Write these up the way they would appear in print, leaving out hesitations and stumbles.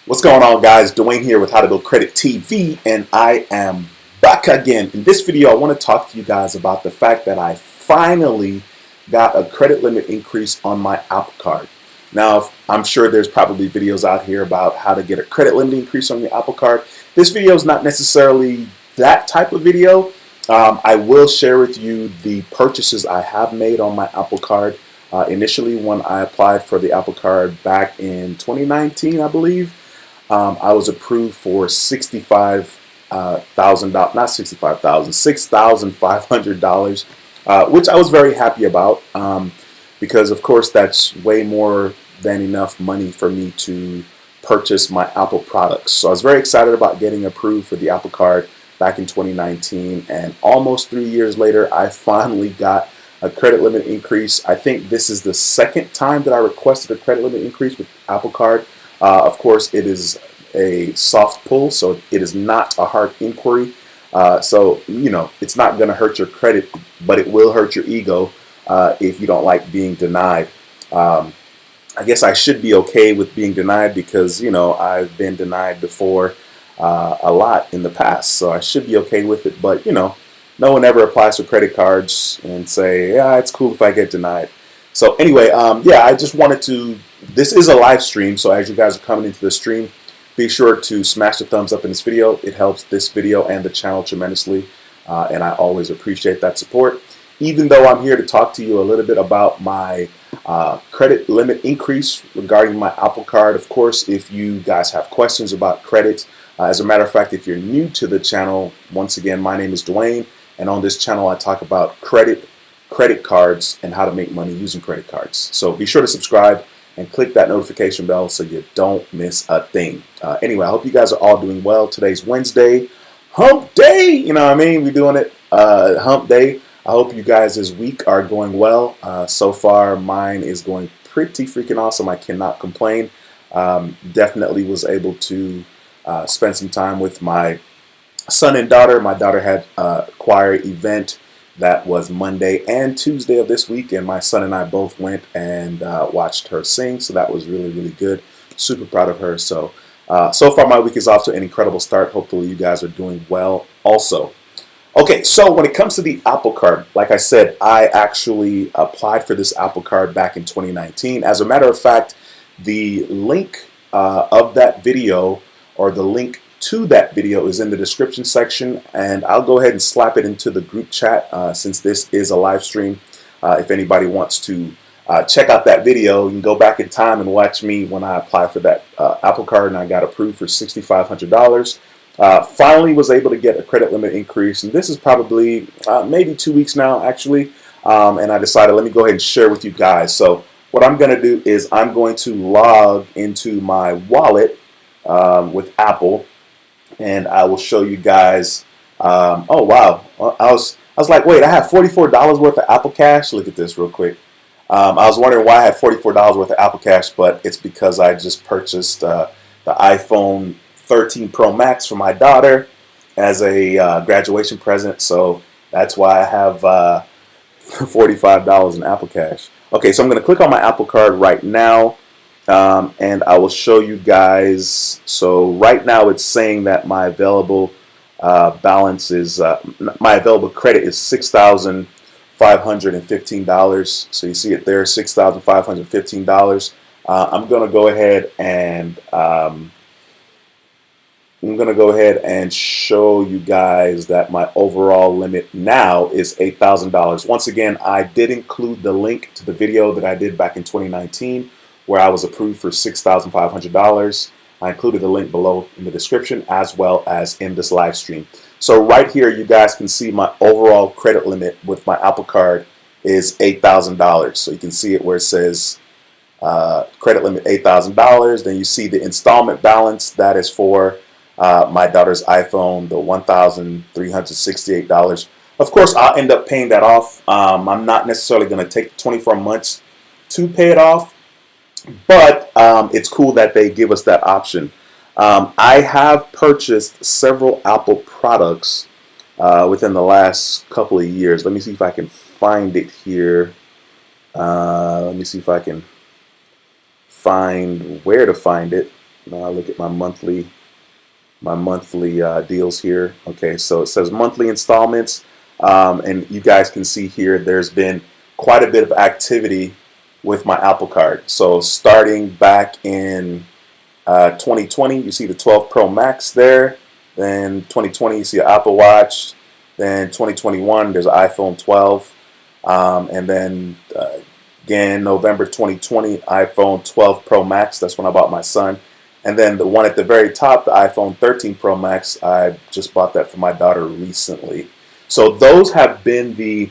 What's going on, guys? Dwayne here with How to Build Credit TV, and I am back again. In this video, I want to talk to you guys about the fact that I finally got a credit limit increase on my Apple Card. Now, I'm sure there's probably videos out here about how to get a credit limit increase on your Apple Card. This video is not necessarily that type of video. I will share with you the purchases I have made on my Apple Card. Initially, when I applied for the Apple Card back in 2019, I believe, I was approved for $65,000, not 65,000, $6,500, which I was very happy about because, of course, that's way more than enough money for me to purchase my Apple products. So I was very excited about getting approved for the Apple Card back in 2019, and almost 3 years later, I finally got a credit limit increase. I think this is the second time that I requested a credit limit increase with Apple Card. Of course, it is a soft pull, so it is not a hard inquiry. So, it's not going to hurt your credit, but it will hurt your ego if you don't like being denied. I guess I should be okay with being denied because, I've been denied before a lot in the past, so I should be okay with it. But, no one ever applies for credit cards and say, yeah, it's cool if I get denied. So anyway, yeah, I just wanted to, this is a live stream, so as you guys are coming into the stream, be sure to smash the thumbs up in this video. It helps this video and the channel tremendously, and I always appreciate that support. Even though I'm here to talk to you a little bit about my credit limit increase regarding my Apple Card. Of course, if you guys have questions about credit, as a matter of fact, if you're new to the channel, once again, my name is Dwayne, and on this channel I talk about credit cards and how to make money using credit cards. So be sure to subscribe and click that notification bell so you don't miss a thing. Anyway, I hope you guys are all doing well. Today's Wednesday, hump day, you know what I mean? We're doing it hump day. I hope you guys this week are going well. So far, mine is going pretty freaking awesome. I cannot complain. Definitely was able to spend some time with my son and daughter. My daughter had a choir event that was Monday and Tuesday of this week, and my son and I both went and watched her sing, so that was really, really good. Super proud of her. So, so far my week is off to an incredible start. Hopefully you guys are doing well also. Okay, so when it comes to the Apple Card, like I said, I actually applied for this Apple Card back in 2019. As a matter of fact, the link of that video, or the link to that video, is in the description section, and I'll go ahead and slap it into the group chat since this is a live stream. If anybody wants to check out that video, you can go back in time and watch me when I applied for that Apple Card and I got approved for $6,500. Finally was able to get a credit limit increase, and this is probably maybe 2 weeks now actually, and I decided let me go ahead and share with you guys. So what I'm going to do is I'm going to log into my wallet with Apple, and I will show you guys. Oh wow, I was like, wait, I have $44 worth of Apple Cash. Look at this real quick. I was wondering why I had $44 worth of Apple Cash, but it's because I just purchased the iPhone 13 Pro Max for my daughter as a graduation present. So that's why I have $45 in Apple Cash. Okay, so I'm going to click on my Apple Card right now. And I will show you guys. So right now it's saying that my available balance is, my available credit is $6,515. So you see it there, $6,515. I'm going to go ahead and show you guys that my overall limit now is $8,000. Once again, I did include the link to the video that I did back in 2019. Where I was approved for $6,500. I included the link below in the description as well as in this live stream. So right here you guys can see my overall credit limit with my Apple Card is $8,000. So you can see it where it says credit limit $8,000. Then you see the installment balance that is for my daughter's iPhone, the $1,368. Of course, I'll end up paying that off. I'm not necessarily going to take 24 months to pay it off. But it's cool that they give us that option. I have purchased several Apple products within the last couple of years. Let me see if I can find it here. Let me see if I can find where to find it. Now I look at my monthly deals here. Okay, so it says monthly installments, and you guys can see here there's been quite a bit of activity with my Apple Card. So starting back in 2020, you see the 12 Pro Max there. Then 2020, you see an Apple Watch. Then 2021, there's an iPhone 12. And then again, November 2020, iPhone 12 Pro Max. That's when I bought my son. And then the one at the very top, the iPhone 13 Pro Max, I just bought that for my daughter recently. So those have been the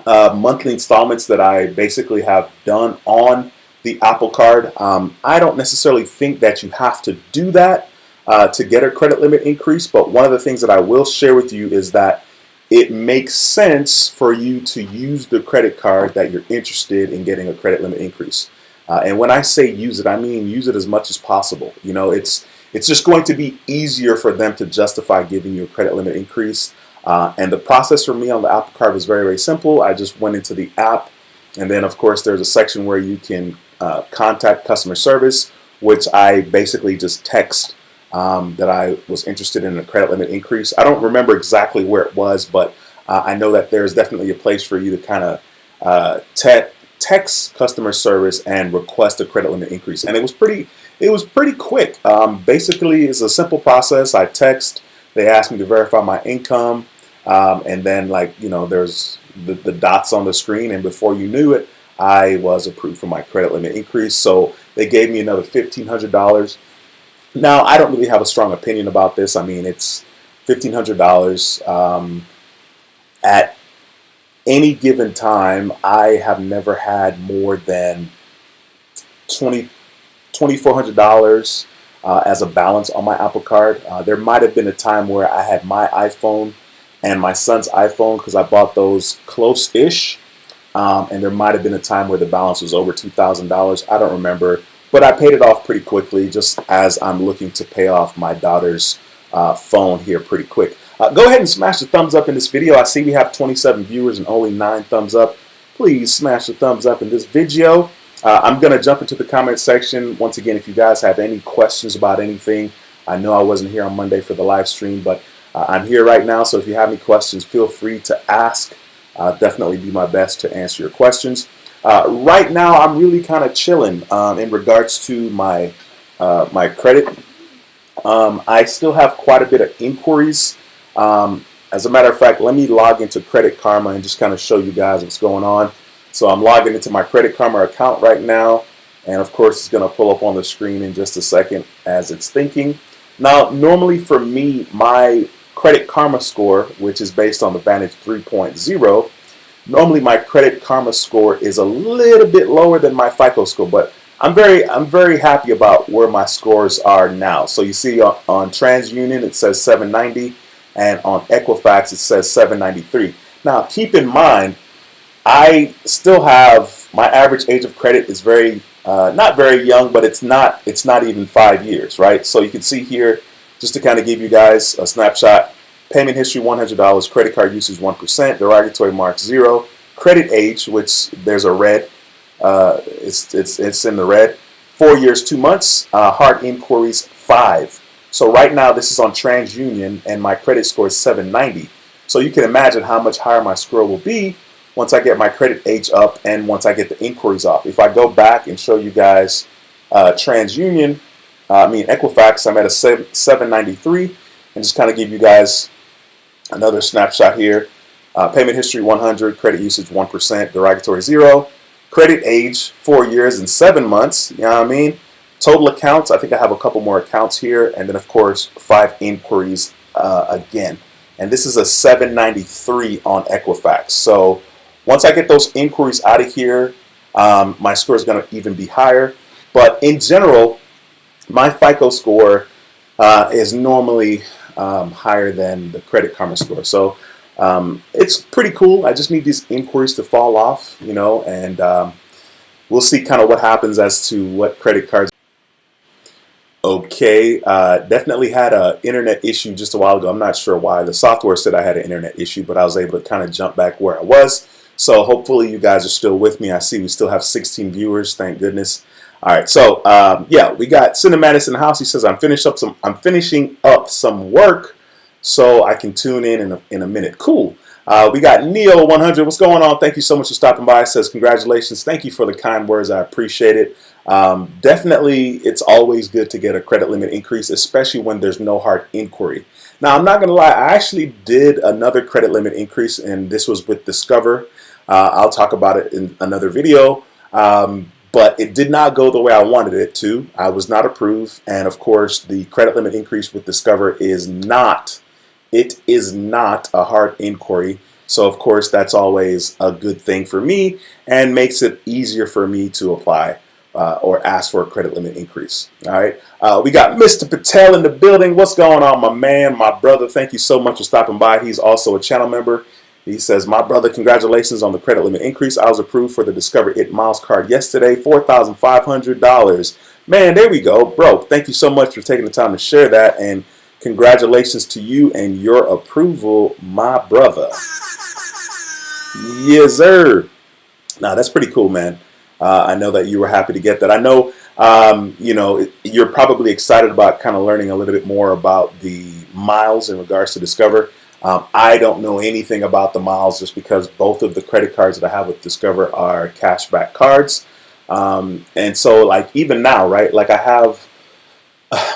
monthly installments that I basically have done on the Apple Card. I don't necessarily think that you have to do that to get a credit limit increase, but one of the things that I will share with you is that it makes sense for you to use the credit card that you're interested in getting a credit limit increase. And when I say use it, I mean use it as much as possible. You know, it's just going to be easier for them to justify giving you a credit limit increase. And the process for me on the Apple Card was very, very simple. I just went into the app, and then of course there's a section where you can contact customer service, which I basically just text that I was interested in a credit limit increase. I don't remember exactly where it was, but I know that there's definitely a place for you to kind of text customer service and request a credit limit increase. And it was pretty quick. Basically, it's a simple process. I text, they asked me to verify my income, and then, like, you know, there's the dots on the screen, and before you knew it, I was approved for my credit limit increase. So they gave me another $1,500. Now, I don't really have a strong opinion about this. I mean, it's $1,500. At any given time, I have never had more than $2,400 as a balance on my Apple Card. There might have been a time where I had my iPhone and my son's iPhone because I bought those close-ish. And there might have been a time where the balance was over $2,000. I don't remember. But I paid it off pretty quickly, just as I'm looking to pay off my daughter's phone here pretty quick. Go ahead and smash the thumbs up in this video. I see we have 27 viewers and only 9 thumbs up. Please smash the thumbs up in this video. I'm going to jump into the comment section. Once again, if you guys have any questions about anything, I know I wasn't here on Monday for the live stream, but I'm here right now. So if you have any questions, feel free to ask. I'll definitely do my best to answer your questions. Right now, I'm really kind of chilling in regards to my my credit. I still have quite a bit of inquiries. As a matter of fact, let me log into Credit Karma and just kind of show you guys what's going on. So I'm logging into my Credit Karma account right now, and of course it's going to pull up on the screen in just a second as it's thinking. Now, normally for me, my Credit Karma score, which is based on the Vantage 3.0, normally my Credit Karma score is a little bit lower than my FICO score, but I'm very happy about where my scores are now. So you see on TransUnion it says 790, and on Equifax it says 793. Now keep in mind, I still have my average age of credit is very not very young, but it's not even 5 years, right? So you can see here, just to kind of give you guys a snapshot. Payment history $100, credit card usage 1%, derogatory marks 0, credit age, which there's a red, it's in the red, 4 years 2 months, hard inquiries 5. So right now this is on TransUnion and my credit score is 790. So you can imagine how much higher my score will be once I get my credit age up and once I get the inquiries off. If I go back and show you guys TransUnion, Equifax, I'm at a 793, and just kind of give you guys another snapshot here. Payment history 100, credit usage 1%, derogatory 0, credit age 4 years and 7 months. You know what I mean? Total accounts, I think I have a couple more accounts here, and then of course 5 inquiries again. And this is a 793 on Equifax. So once I get those inquiries out of here, my score is going to even be higher. But in general, my FICO score is normally higher than the Credit Karma score. So it's pretty cool. I just need these inquiries to fall off, you know, and we'll see kind of what happens as to what credit cards. Okay, definitely had an internet issue just a while ago. I'm not sure why. The software said I had an internet issue, but I was able to kind of jump back where I was. So hopefully you guys are still with me. I see we still have 16 viewers, thank goodness. All right, so yeah, we got Cinematics in the house. He says I'm finishing up some work, so I can tune in a minute. Cool. We got Neo 100. What's going on? Thank you so much for stopping by. It says congratulations. Thank you for the kind words. I appreciate it. Definitely, it's always good to get a credit limit increase, especially when there's no hard inquiry. Now, I'm not going to lie. I actually did another credit limit increase, and this was with Discover. I'll talk about it in another video. But it did not go the way I wanted it to. I was not approved. And of course, the credit limit increase with Discover is not a hard inquiry. So of course, that's always a good thing for me and makes it easier for me to apply or ask for a credit limit increase. All right. We got Mr. Patel in the building. What's going on, my man, my brother? Thank you so much for stopping by. He's also a channel member. He says, my brother, congratulations on the credit limit increase. I was approved for the Discover It Miles card yesterday, $4,500. Man, there we go. Bro, thank you so much for taking the time to share that. And congratulations to you and your approval, my brother. Yes, sir. Now, that's pretty cool, man. I know that you were happy to get that. I know, you know, you're probably excited about kind of learning a little bit more about the miles in regards to Discover. I don't know anything about the miles just because both of the credit cards that I have with Discover are cashback cards. And so like even now, right, like I have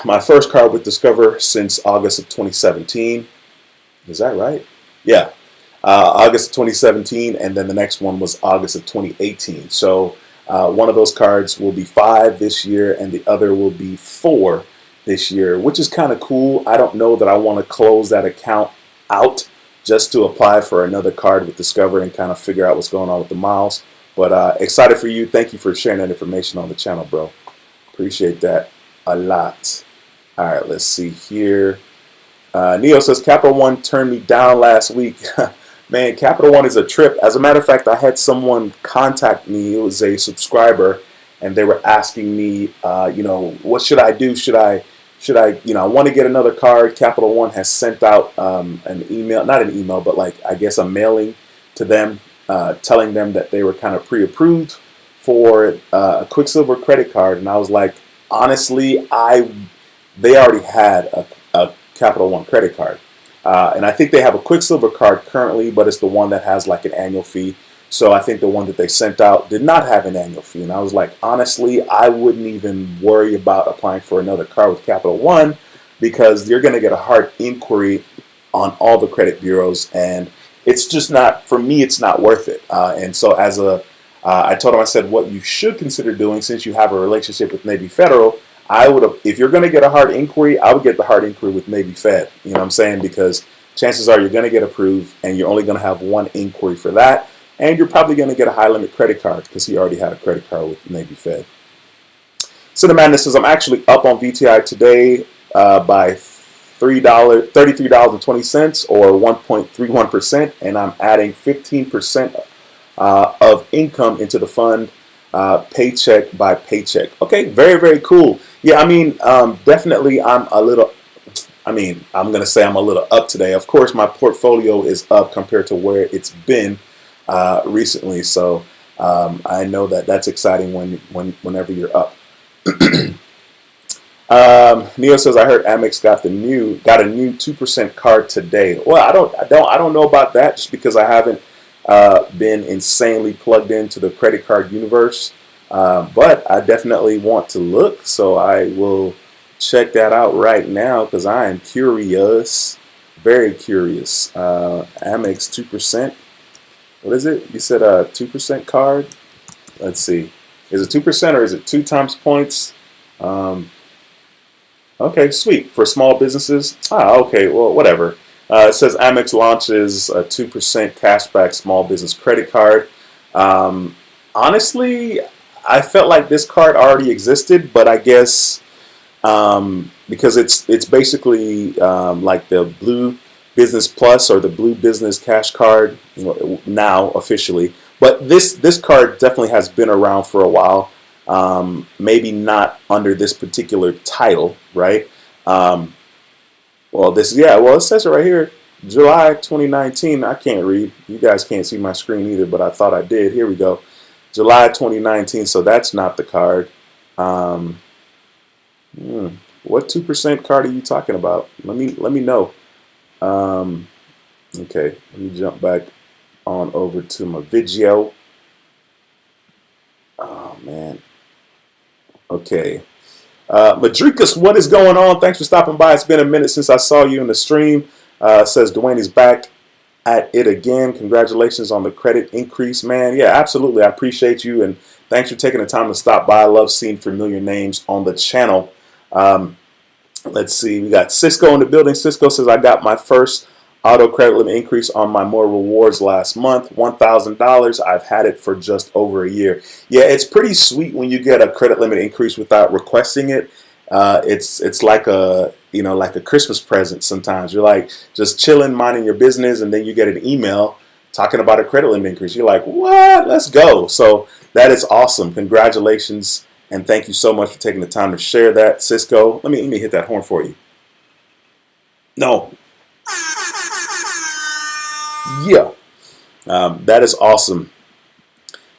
my first card with Discover since August of 2017. Is that right? Yeah. August of 2017, and then the next one was August of 2018. So one of those cards will be 5 this year and the other will be 4 this year, which is kind of cool. I don't know that I want to close that account out just to apply for another card with Discover and kind of figure out what's going on with the miles. But excited for you. Thank you for sharing that information on the channel, bro. Appreciate that a lot. All right, let's see here. Neo says, Capital One turned me down last week. Man, Capital One is a trip. As a matter of fact, I had someone contact me. It was a subscriber, and they were asking me, you know, what should I do? Should I, you know, I want to get another card. Capital One has sent out an email, not an email, but like, I guess a mailing to them telling them that they were kind of pre-approved for a Quicksilver credit card. And I was like, honestly, they already had a Capital One credit card. And I think they have a Quicksilver card currently, but it's the one that has like an annual fee. So I think the one that they sent out did not have an annual fee. And I was like, honestly, I wouldn't even worry about applying for another card with Capital One because you're going to get a hard inquiry on all the credit bureaus. And it's just not, for me, it's not worth it. And so as I told him, I said, what you should consider doing since you have a relationship with Navy Federal, I would, if you're going to get a hard inquiry, I would get the hard inquiry with Navy Fed. You know what I'm saying? Because chances are you're going to get approved and you're only going to have one inquiry for that. And you're probably going to get a high limit credit card because he already had a credit card with Navy Fed. Cinemadness says, I'm actually up on VTI today by $33.20 or 1.31%. And I'm adding 15% of income into the fund paycheck by paycheck. Okay, very, very cool. Yeah, I mean, definitely I'm a little, I'm going to say I'm a little up today. Of course, my portfolio is up compared to where it's been recently. So I know that that's exciting whenever you're up. Neo says, I heard Amex got a new 2% card today. Well, I don't know about that just because I haven't been insanely plugged into the credit card universe. But I definitely want to look, so I will check that out right now because I am curious, very curious. Amex 2%. What is it? You said a 2% card? Let's see. Is it 2% or is it 2 times points? Okay, sweet. For small businesses? Okay, well, whatever. It says Amex launches a 2% cashback small business credit card. Honestly, I felt like this card already existed, but I guess because it's basically like the Blue Business Plus or the Blue Business Cash Card now officially. But this card definitely has been around for a while. Maybe not under this particular title, right? Well, it says it right here, July 2019. I can't read. You guys can't see my screen either, but I thought I did. Here we go. July 2019, so that's not the card. Um, what 2% card are you talking about? Let me know. Um, okay, let me jump back on over to my video. Oh man. Okay. Madrikas, what is going on? Thanks for stopping by. It's been a minute since I saw you in the stream. Says Dwayne is back at it again. Congratulations on the credit increase, man. Yeah, absolutely. I appreciate you, and thanks for taking the time to stop by. I love seeing familiar names on the channel. Let's see. We got Cisco in the building. Cisco says, I got my first auto credit limit increase on my More Rewards last month, $1,000. I've had it for just over a year. Yeah, it's pretty sweet when you get a credit limit increase without requesting it. It's like a Christmas present. Sometimes you're like just chilling, minding your business, and then you get an email talking about a credit limit increase. You're like, what? Let's go. So that is awesome. Congratulations, and thank you so much for taking the time to share that, Cisco. Let me hit that horn for you. No. Yeah, that is awesome.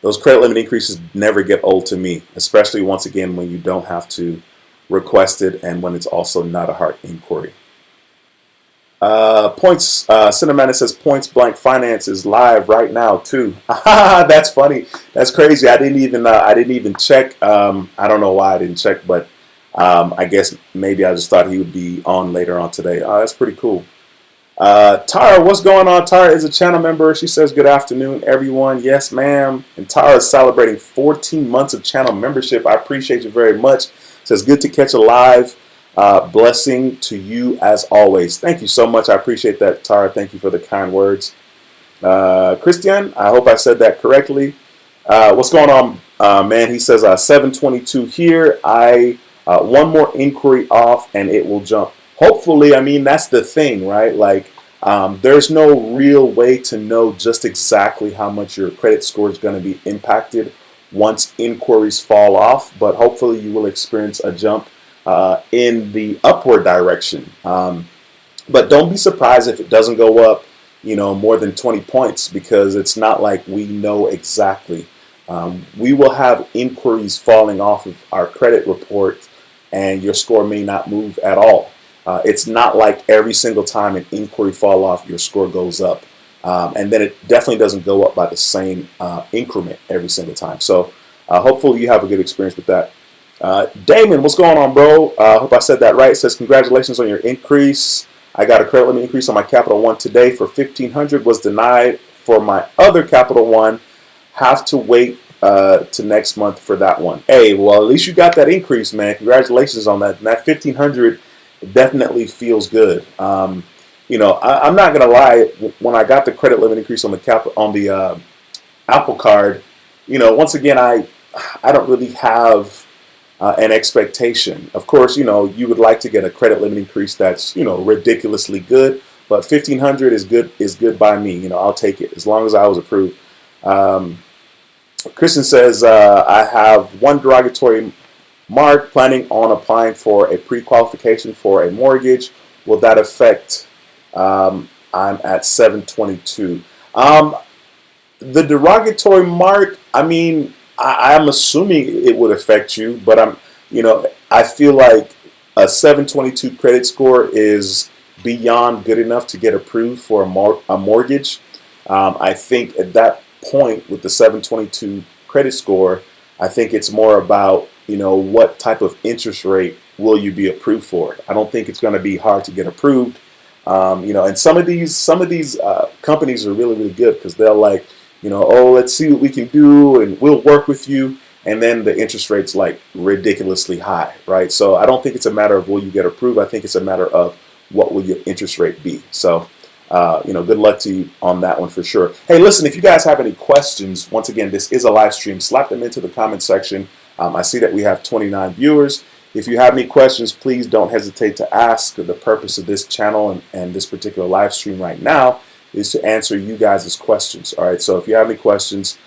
Those credit limit increases never get old to me, especially once again when you don't have to request it and when it's also not a hard inquiry. Points, Cinematic says Points Blank Finance is live right now too. That's funny. That's crazy. I didn't even check. I don't know why I didn't check, but I guess maybe I just thought he would be on later on today. That's pretty cool. Tara, what's going on? Tara is a channel member. She says, good afternoon, everyone. Yes, ma'am. And Tara is celebrating 14 months of channel membership. I appreciate you very much. Says, good to catch a live. Blessing to you as always. Thank you so much. I appreciate that, Tara. Thank you for the kind words. Christian, I hope I said that correctly. What's going on, man? He says, 722 here. One more inquiry off and it will jump. Hopefully, I mean, that's the thing, right? Like, there's no real way to know just exactly how much your credit score is going to be impacted once inquiries fall off, but hopefully you will experience a jump in the upward direction. But don't be surprised if it doesn't go up, more than 20 points, because it's not like we know exactly. We will have inquiries falling off of our credit report, and your score may not move at all. It's not like every single time an inquiry fall off, your score goes up. And then it definitely doesn't go up by the same increment every single time. So hopefully you have a good experience with that. Damon, what's going on, bro? I hope I said that right. It says, congratulations on your increase. I got a credit limit increase on my Capital One today for $1,500. Was denied for my other Capital One. Have to wait to next month for that one. Hey, well, at least you got that increase, man. Congratulations on that. And that $1,500 definitely feels good. I'm not gonna lie. When I got the credit limit increase on the Apple Card, once again, I don't really have an expectation. Of course, you would like to get a credit limit increase that's ridiculously good, but $1,500 is good by me. I'll take it as long as I was approved. Christian says, I have one derogatory mark, planning on applying for a pre-qualification for a mortgage. Will that affect? I'm at 722. The derogatory mark, I mean, I'm assuming it would affect you, but I feel like a 722 credit score is beyond good enough to get approved for a mortgage. I think at that point with the 722 credit score, I think it's more about what type of interest rate will you be approved for. I don't think it's going to be hard to get approved. And some of these companies are really, really good because they're like, oh, let's see what we can do and we'll work with you. And then the interest rate's like ridiculously high, right? So I don't think it's a matter of will you get approved. I think it's a matter of what will your interest rate be. So, good luck to you on that one for sure. Hey, listen, if you guys have any questions, once again, this is a live stream. Slap them into the comment section. I see that we have 29 viewers. If you have any questions, please don't hesitate to ask. The purpose of this channel and this particular live stream right now is to answer you guys' questions. All right, so if you have any questions,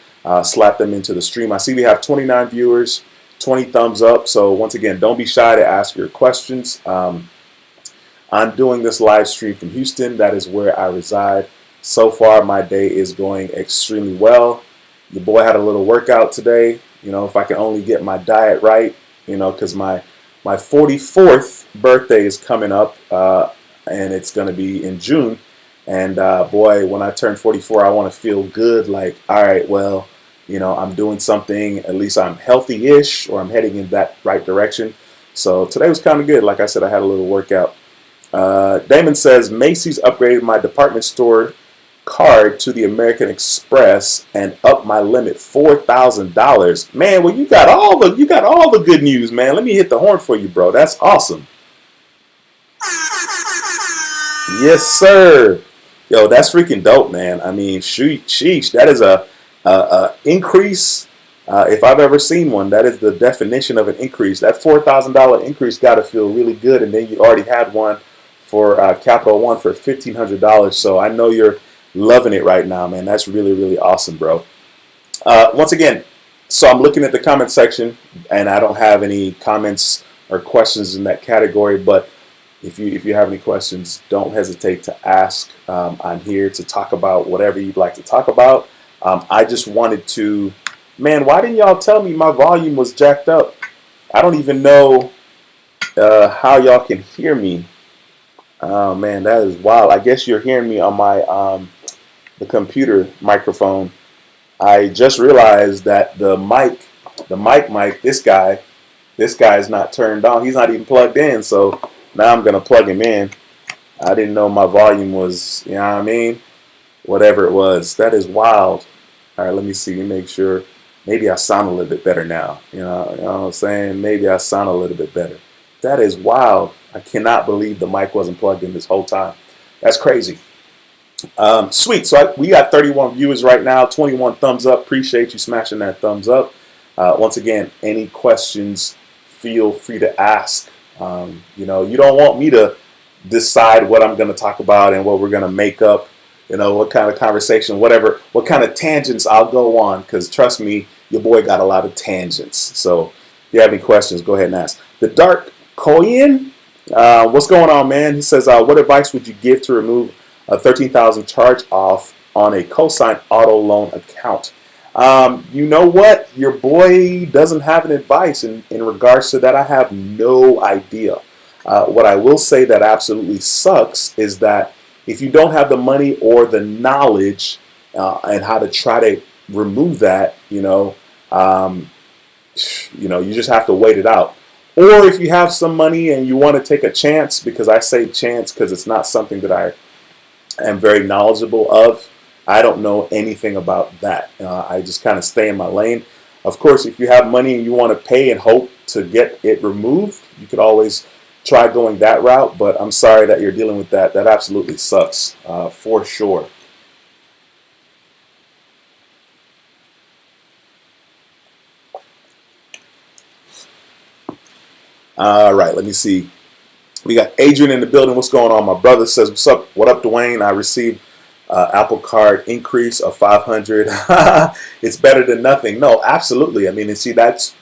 slap them into the stream. I see we have 29 viewers, 20 thumbs up. So once again, don't be shy to ask your questions. I'm doing this live stream from Houston. That is where I reside. So far, my day is going extremely well. Your boy had a little workout today. If I can only get my diet right, because my 44th birthday is coming up, and it's going to be in June. And boy, when I turn 44, I want to feel good. Like, all right, well, I'm doing something. At least I'm healthy-ish, or I'm heading in that right direction. So today was kind of good. Like I said, I had a little workout. Damon says Macy's upgraded my department store card to the American Express and upped my limit $4,000. Man, well, you got all the good news, man. Let me hit the horn for you, bro. That's awesome. Yes, sir. Yo, that's freaking dope, man. I mean, sheesh, that is a increase. If I've ever seen one, that is the definition of an increase. That $4,000 increase got to feel really good, and then you already had one for Capital One for $1,500. So I know you're loving it right now, man. That's really, really awesome, bro. Once again, so I'm looking at the comment section, and I don't have any comments or questions in that category, but if you have any questions, don't hesitate to ask. I'm here to talk about whatever you'd like to talk about. I just wanted to, man, why didn't y'all tell me my volume was jacked up? I don't even know how y'all can hear me. Oh man, that is wild. I guess you're hearing me on my the computer microphone. I just realized that the mic, this guy is not turned on. He's not even plugged in. So now I'm gonna plug him in. I didn't know my volume was, you know what I mean? Whatever it was. That is wild. All right, let me see. Make sure. Maybe I sound a little bit better now. You know what I'm saying? Maybe I sound a little bit better. That is wild. I cannot believe the mic wasn't plugged in this whole time. That's crazy. Sweet. So we got 31 viewers right now, 21 thumbs up. Appreciate you smashing that thumbs up. Once again, any questions, feel free to ask. You don't want me to decide what I'm going to talk about and what we're going to make up, what kind of conversation, whatever, what kind of tangents I'll go on, because trust me, your boy got a lot of tangents. So if you have any questions, go ahead and ask. The Dark Koyan, what's going on, man? He says, what advice would you give to remove a $13,000 charge off on a cosign auto loan account? You know what? Your boy doesn't have an advice in regards to that. I have no idea. What I will say that absolutely sucks is that if you don't have the money or the knowledge and how to try to remove that, you just have to wait it out. Or if you have some money and you want to take a chance, because I say chance because it's not something that I am very knowledgeable of. I don't know anything about that. I just kind of stay in my lane. Of course, if you have money and you want to pay and hope to get it removed, you could always try going that route. But I'm sorry that you're dealing with that. That absolutely sucks, for sure. All right, let me see. We got Adrian in the building. What's going on? My brother says, what's up? What up, Dwayne? I received Apple Card increase of $500. It's better than nothing. No, absolutely. I mean, and see, that's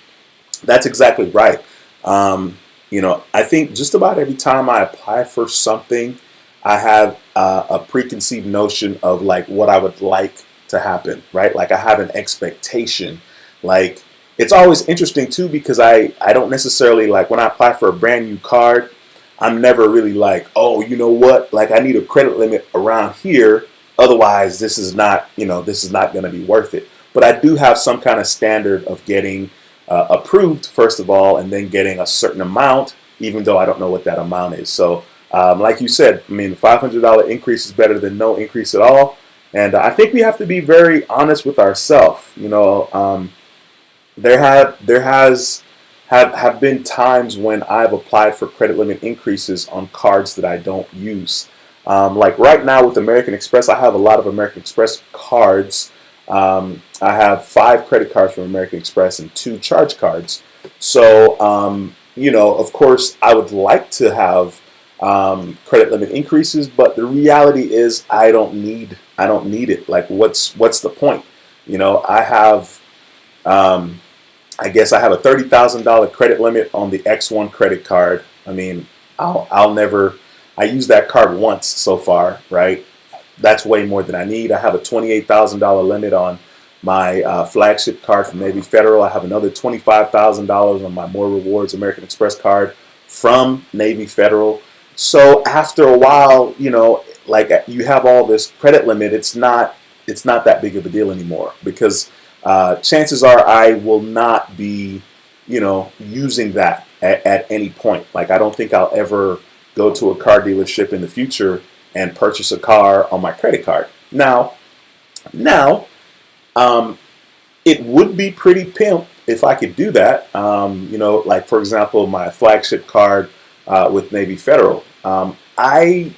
exactly right. I think just about every time I apply for something, I have a preconceived notion of like what I would like to happen, right? Like I have an expectation. Like it's always interesting too, because I don't necessarily, like when I apply for a brand new card, I'm never really like, oh, you know what? Like I need a credit limit around here. Otherwise, this is not going to be worth it. But I do have some kind of standard of getting approved, first of all, and then getting a certain amount, even though I don't know what that amount is. So like you said, I mean, $500 increase is better than no increase at all. And I think we have to be very honest with ourselves. There have been times when I've applied for credit limit increases on cards that I don't use. Like right now with American Express, I have a lot of American Express cards. I have 5 credit cards from American Express and 2 charge cards. So, of course, I would like to have credit limit increases, but the reality is I don't need it. Like, what's the point? I have, I guess I have a $30,000 credit limit on the X1 credit card. I mean, I used that card once so far, right? That's way more than I need. I have a $28,000 limit on my flagship card from Navy Federal. I have another $25,000 on my More Rewards American Express card from Navy Federal. So after a while, like you have all this credit limit, it's not that big of a deal anymore, because chances are I will not be, using that at any point. Like, I don't think I'll ever go to a car dealership in the future and purchase a car on my credit card. Now, it would be pretty pimp if I could do that. Like, for example, my flagship card with Navy Federal. I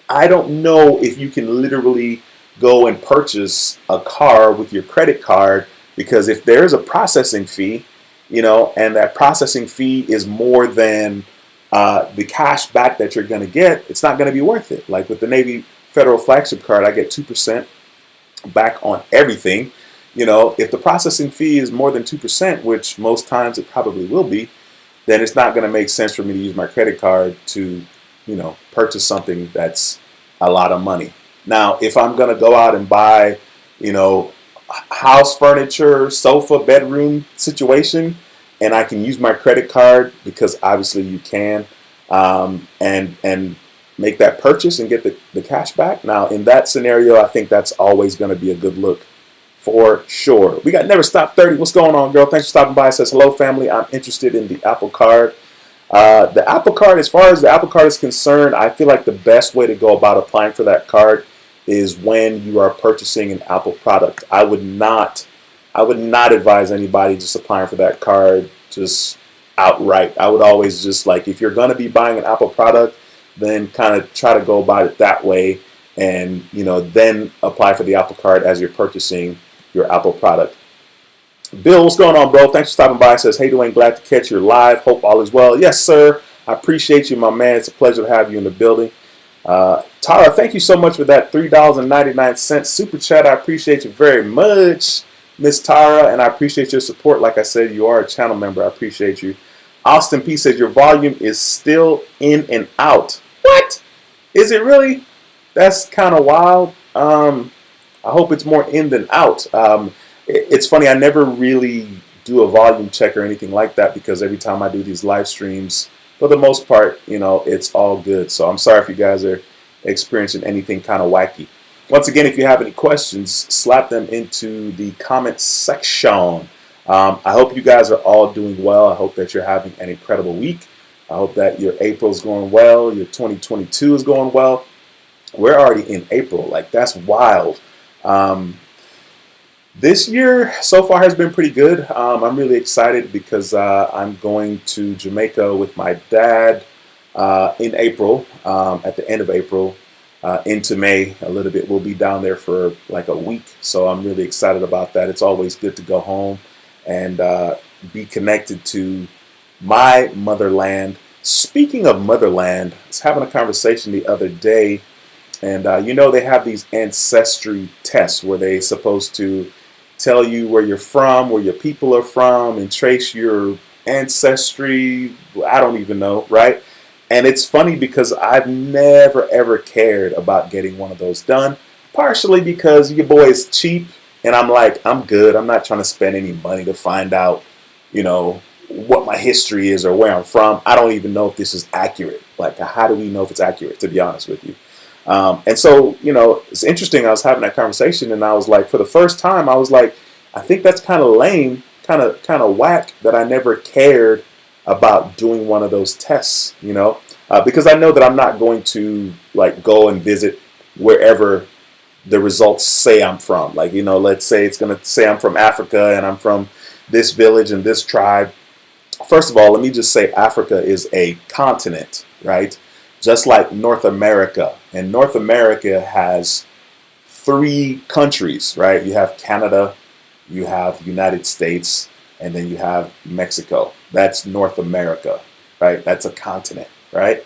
don't know if you can literally go and purchase a car with your credit card, because if there's a processing fee, and that processing fee is more than the cash back that you're going to get, it's not going to be worth it. Like with the Navy Federal flagship card, I get 2% back on everything. If the processing fee is more than 2%, which most times it probably will be, then it's not going to make sense for me to use my credit card to, purchase something that's a lot of money. Now, if I'm going to go out and buy, house furniture, sofa, bedroom situation, and I can use my credit card, because obviously you can, and make that purchase and get the cash back. Now, in that scenario, I think that's always going to be a good look for sure. We got Never Stop 30. What's going on, girl? Thanks for stopping by. It says, hello, family. I'm interested in the Apple Card. The Apple Card, as far as the Apple Card is concerned, I feel like the best way to go about applying for that card is when you are purchasing an Apple product. I would not advise anybody just applying for that card just outright. I would always just, like, if you're going to be buying an Apple product, then kind of try to go about it that way, and then apply for the Apple Card as you're purchasing your Apple product. Bill, what's going on, bro? Thanks for stopping by. It says, hey, Dwayne, glad to catch you live. Hope all is well. Yes, sir. I appreciate you, my man. It's a pleasure to have you in the building. Tara, thank you so much for that $3.99 super chat. I appreciate you very much, Miss Tara, and I appreciate your support. Like I said, you are a channel member. I appreciate you. Austin P says your volume is still in and out. What? Is it really? That's kind of wild. I hope it's more in than out. It's funny, I never really do a volume check or anything like that, because every time I do these live streams, for the most part, it's all good. So I'm sorry if you guys are experiencing anything kind of wacky. Once again, if you have any questions, slap them into the comment section. I hope you guys are all doing well. I hope that you're having an incredible week. I hope that your April's going well. Your 2022 is going well. We're already in April. Like, that's wild. This year so far has been pretty good. I'm really excited because I'm going to Jamaica with my dad in April, at the end of April, into May a little bit. We'll be down there for like a week, so I'm really excited about that. It's always good to go home and be connected to my motherland. Speaking of motherland, I was having a conversation the other day, and they have these ancestry tests where they're supposed to tell you where you're from, where your people are from, and trace your ancestry. I don't even know, right? And it's funny because I've never ever cared about getting one of those done, partially because your boy is cheap, and I'm like, I'm good. I'm not trying to spend any money to find out, what my history is or where I'm from. I don't even know if this is accurate. Like, how do we know if it's accurate, to be honest with you? And so, it's interesting. I was having that conversation, and I was like, for the first time, I was like, I think that's kind of lame, kind of whack that I never cared about doing one of those tests, because I know that I'm not going to like go and visit wherever the results say I'm from. Like, let's say it's going to say I'm from Africa and I'm from this village and this tribe. First of all, let me just say Africa is a continent, right? Just like North America. And North America has 3 countries, right? You have Canada, you have the United States, and then you have Mexico. That's North America, right? That's a continent, right?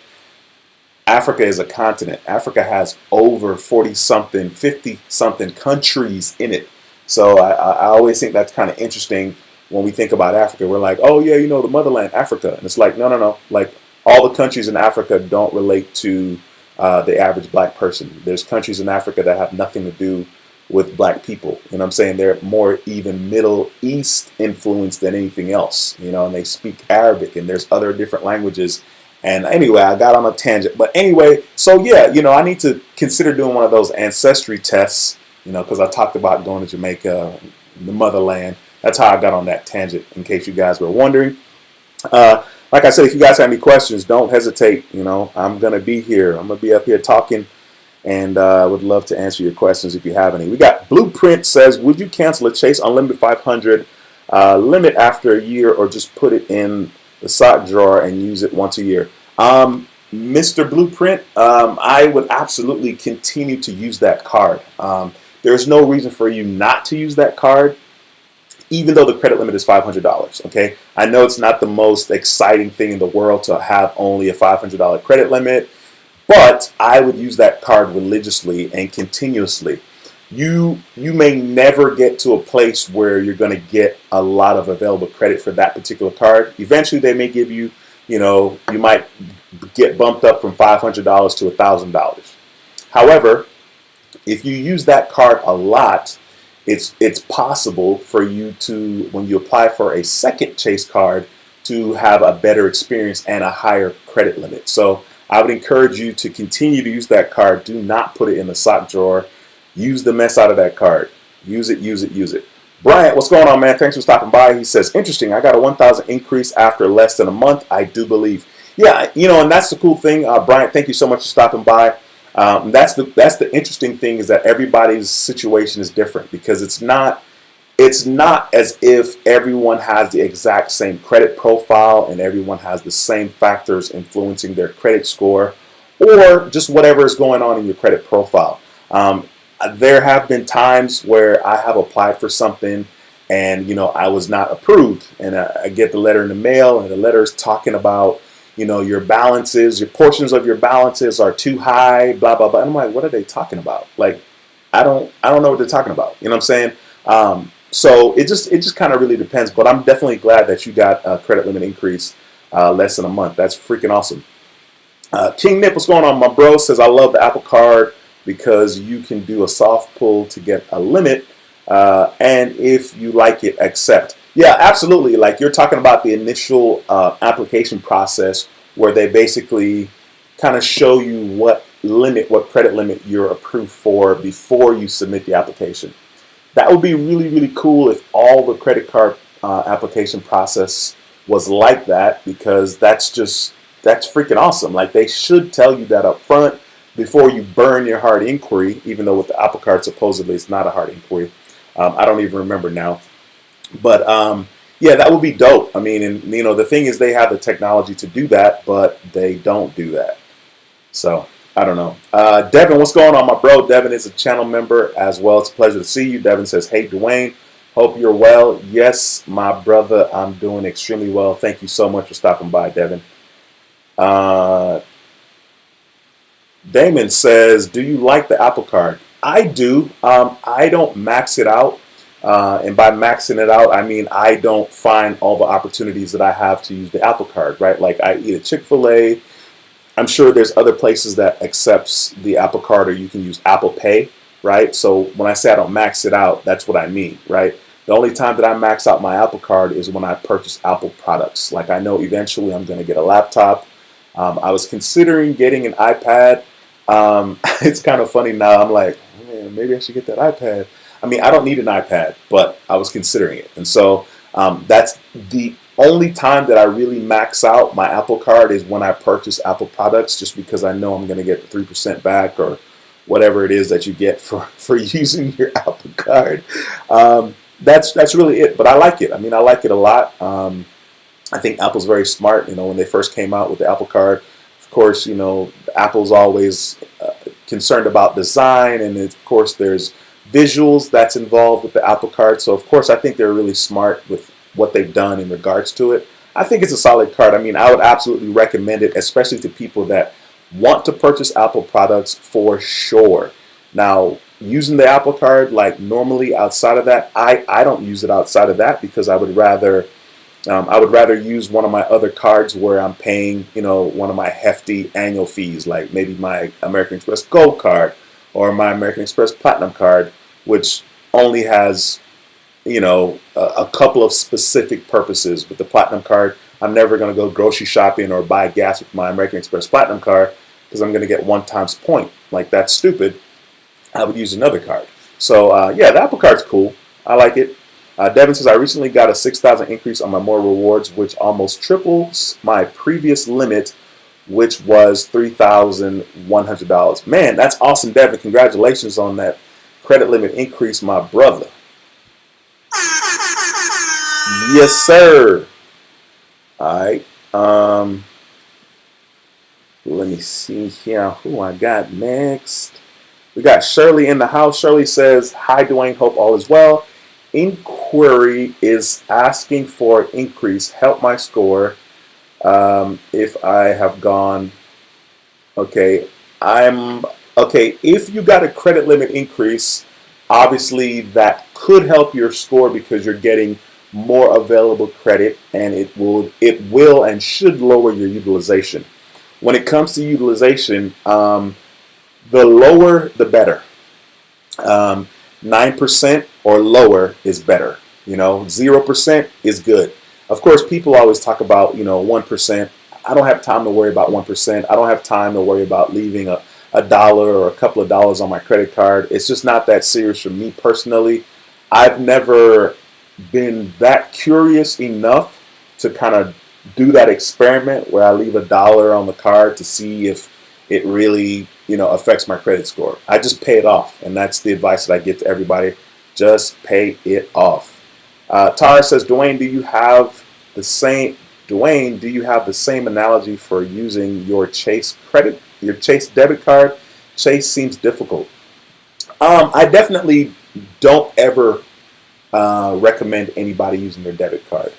Africa is a continent. Africa has over 40-something, 50-something countries in it. So I always think that's kind of interesting when we think about Africa. We're like, oh yeah, the motherland, Africa. And it's like, no. Like, all the countries in Africa don't relate to the average black person. There's countries in Africa that have nothing to do with black people. You know what I'm saying? They're more even Middle East influenced than anything else, you know, and they speak Arabic and there's other different languages. And anyway, I got on a tangent. But anyway, so yeah, you know, I need to consider doing one of those ancestry tests, you know, because I talked about going to Jamaica, the motherland. That's how I got on that tangent, in case you guys were wondering. Like I said, if you guys have any questions, don't hesitate. You know, I'm going to be here. I'm going to be up here talking, and I would love to answer your questions if you have any. We got Blueprint says, would you cancel a Chase Unlimited 500 limit after a year, or just put it in the sock drawer and use it once a year? Mr. Blueprint, I would absolutely continue to use that card. There's no reason for you not to use that card, even though the credit limit is $500, okay? I know it's not the most exciting thing in the world to have only a $500 credit limit, but I would use that card religiously and continuously. You may never get to a place where you're going to get a lot of available credit for that particular card. Eventually, they may give you, you know, you might get bumped up from $500 to $1,000. However, if you use that card a lot, it's possible for you to, when you apply for a second Chase card, to have a better experience and a higher credit limit. So I would encourage you to continue to use that card. Do not put it in the sock drawer. Use the mess out of that card. Use it, use it, use it. Bryant, what's going on, man? Thanks for stopping by. He says, interesting. I got a 1,000 increase after less than a month, I do believe. Yeah, you know, and that's the cool thing. Bryant, thank you so much for stopping by. That's the interesting thing, is that everybody's situation is different, because it's not as if everyone has the exact same credit profile and everyone has the same factors influencing their credit score, or just whatever is going on in your credit profile. There have been times where I have applied for something and, you know, I was not approved, and I get the letter in the mail, and the letter is talking about, you know, your balances, your portions of your balances are too high, blah, blah, blah. And I'm like, what are they talking about? Like, I don't know what they're talking about. You know what I'm saying? So it just kind of really depends. But I'm definitely glad that you got a credit limit increase less than a month. That's freaking awesome. King Nip, what's going on, my bro? Says, I love the Apple Card because you can do a soft pull to get a limit. And if you like it, accept. Yeah, absolutely. Like, you're talking about the initial application process, where they basically kind of show you what credit limit you're approved for before you submit the application. That would be really, really cool if all the credit card application process was like that, because that's freaking awesome. Like, they should tell you that up front before you burn your hard inquiry, even though with the Apple Card, supposedly it's not a hard inquiry. I don't even remember now. But yeah, that would be dope. I mean, and you know, the thing is, they have the technology to do that, but they don't do that. So I don't know. Devin, what's going on, my bro? Devin is a channel member as well. It's a pleasure to see you. Devin says, hey, Dwayne, hope you're well. Yes, my brother, I'm doing extremely well. Thank you so much for stopping by, Devin. Damon says, do you like the Apple Card? I do. I don't max it out. And by maxing it out, I mean I don't find all the opportunities that I have to use the Apple Card, right? Like, I eat at Chick-fil-A. I'm sure there's other places that accepts the Apple Card, or you can use Apple Pay, right? So when I say I don't max it out, that's what I mean, right? The only time that I max out my Apple Card is when I purchase Apple products. Like, I know eventually I'm going to get a laptop. I was considering getting an iPad. It's kind of funny now. I'm like, man, maybe I should get that iPad. I mean, I don't need an iPad, but I was considering it. And so that's the only time that I really max out my Apple Card, is when I purchase Apple products, just because I know I'm going to get 3% back, or whatever it is that you get for using your Apple Card. That's really it. But I like it. I mean, I like it a lot. I think Apple's very smart. You know, when they first came out with the Apple Card, of course, you know, Apple's always concerned about design, and of course there's visuals that's involved with the Apple Card. So of course I think they're really smart with what they've done in regards to it. I think it's a solid card. I mean, I would absolutely recommend it, especially to people that want to purchase Apple products for sure. Now, using the Apple Card, like, normally outside of that, I don't use it outside of that, because I would rather use one of my other cards where I'm paying, you know, one of my hefty annual fees, like maybe my American Express Gold card or my American Express Platinum card, which only has, a couple of specific purposes. With the Platinum card, I'm never going to go grocery shopping or buy gas with my American Express Platinum card because I'm going to get 1 times point. Like, that's stupid. I would use another card. So, yeah, the Apple Card's cool. I like it. Devin says, I recently got a 6,000 increase on my More Rewards, which almost triples my previous limit, which was $3,100. Man, that's awesome, Devin. Congratulations on that credit limit increase, my brother. Yes, sir. All right. Let me see here who I got next. We got Shirley in the house. Shirley says, hi, Dwayne. Hope all is well. Inquiry is asking for increase. Help my score. If I have gone, okay, if you got a credit limit increase, obviously that could help your score because you're getting more available credit, and it will and should lower your utilization. When it comes to utilization, the lower the better. 9% or lower is better. 0% is good. Of course, people always talk about 1%. I don't have time to worry about 1%. I don't have time to worry about leaving a dollar or a couple of dollars on my credit card. It's just not that serious for me personally. I've never been that curious enough to kind of do that experiment where I leave a dollar on the card to see if it really affects my credit score. I just pay it off, and that's the advice that I give to everybody. Just pay it off. Tara says, Dwayne, do you have the same analogy for using your Chase debit card? Chase seems difficult. I definitely don't ever recommend anybody using their debit card.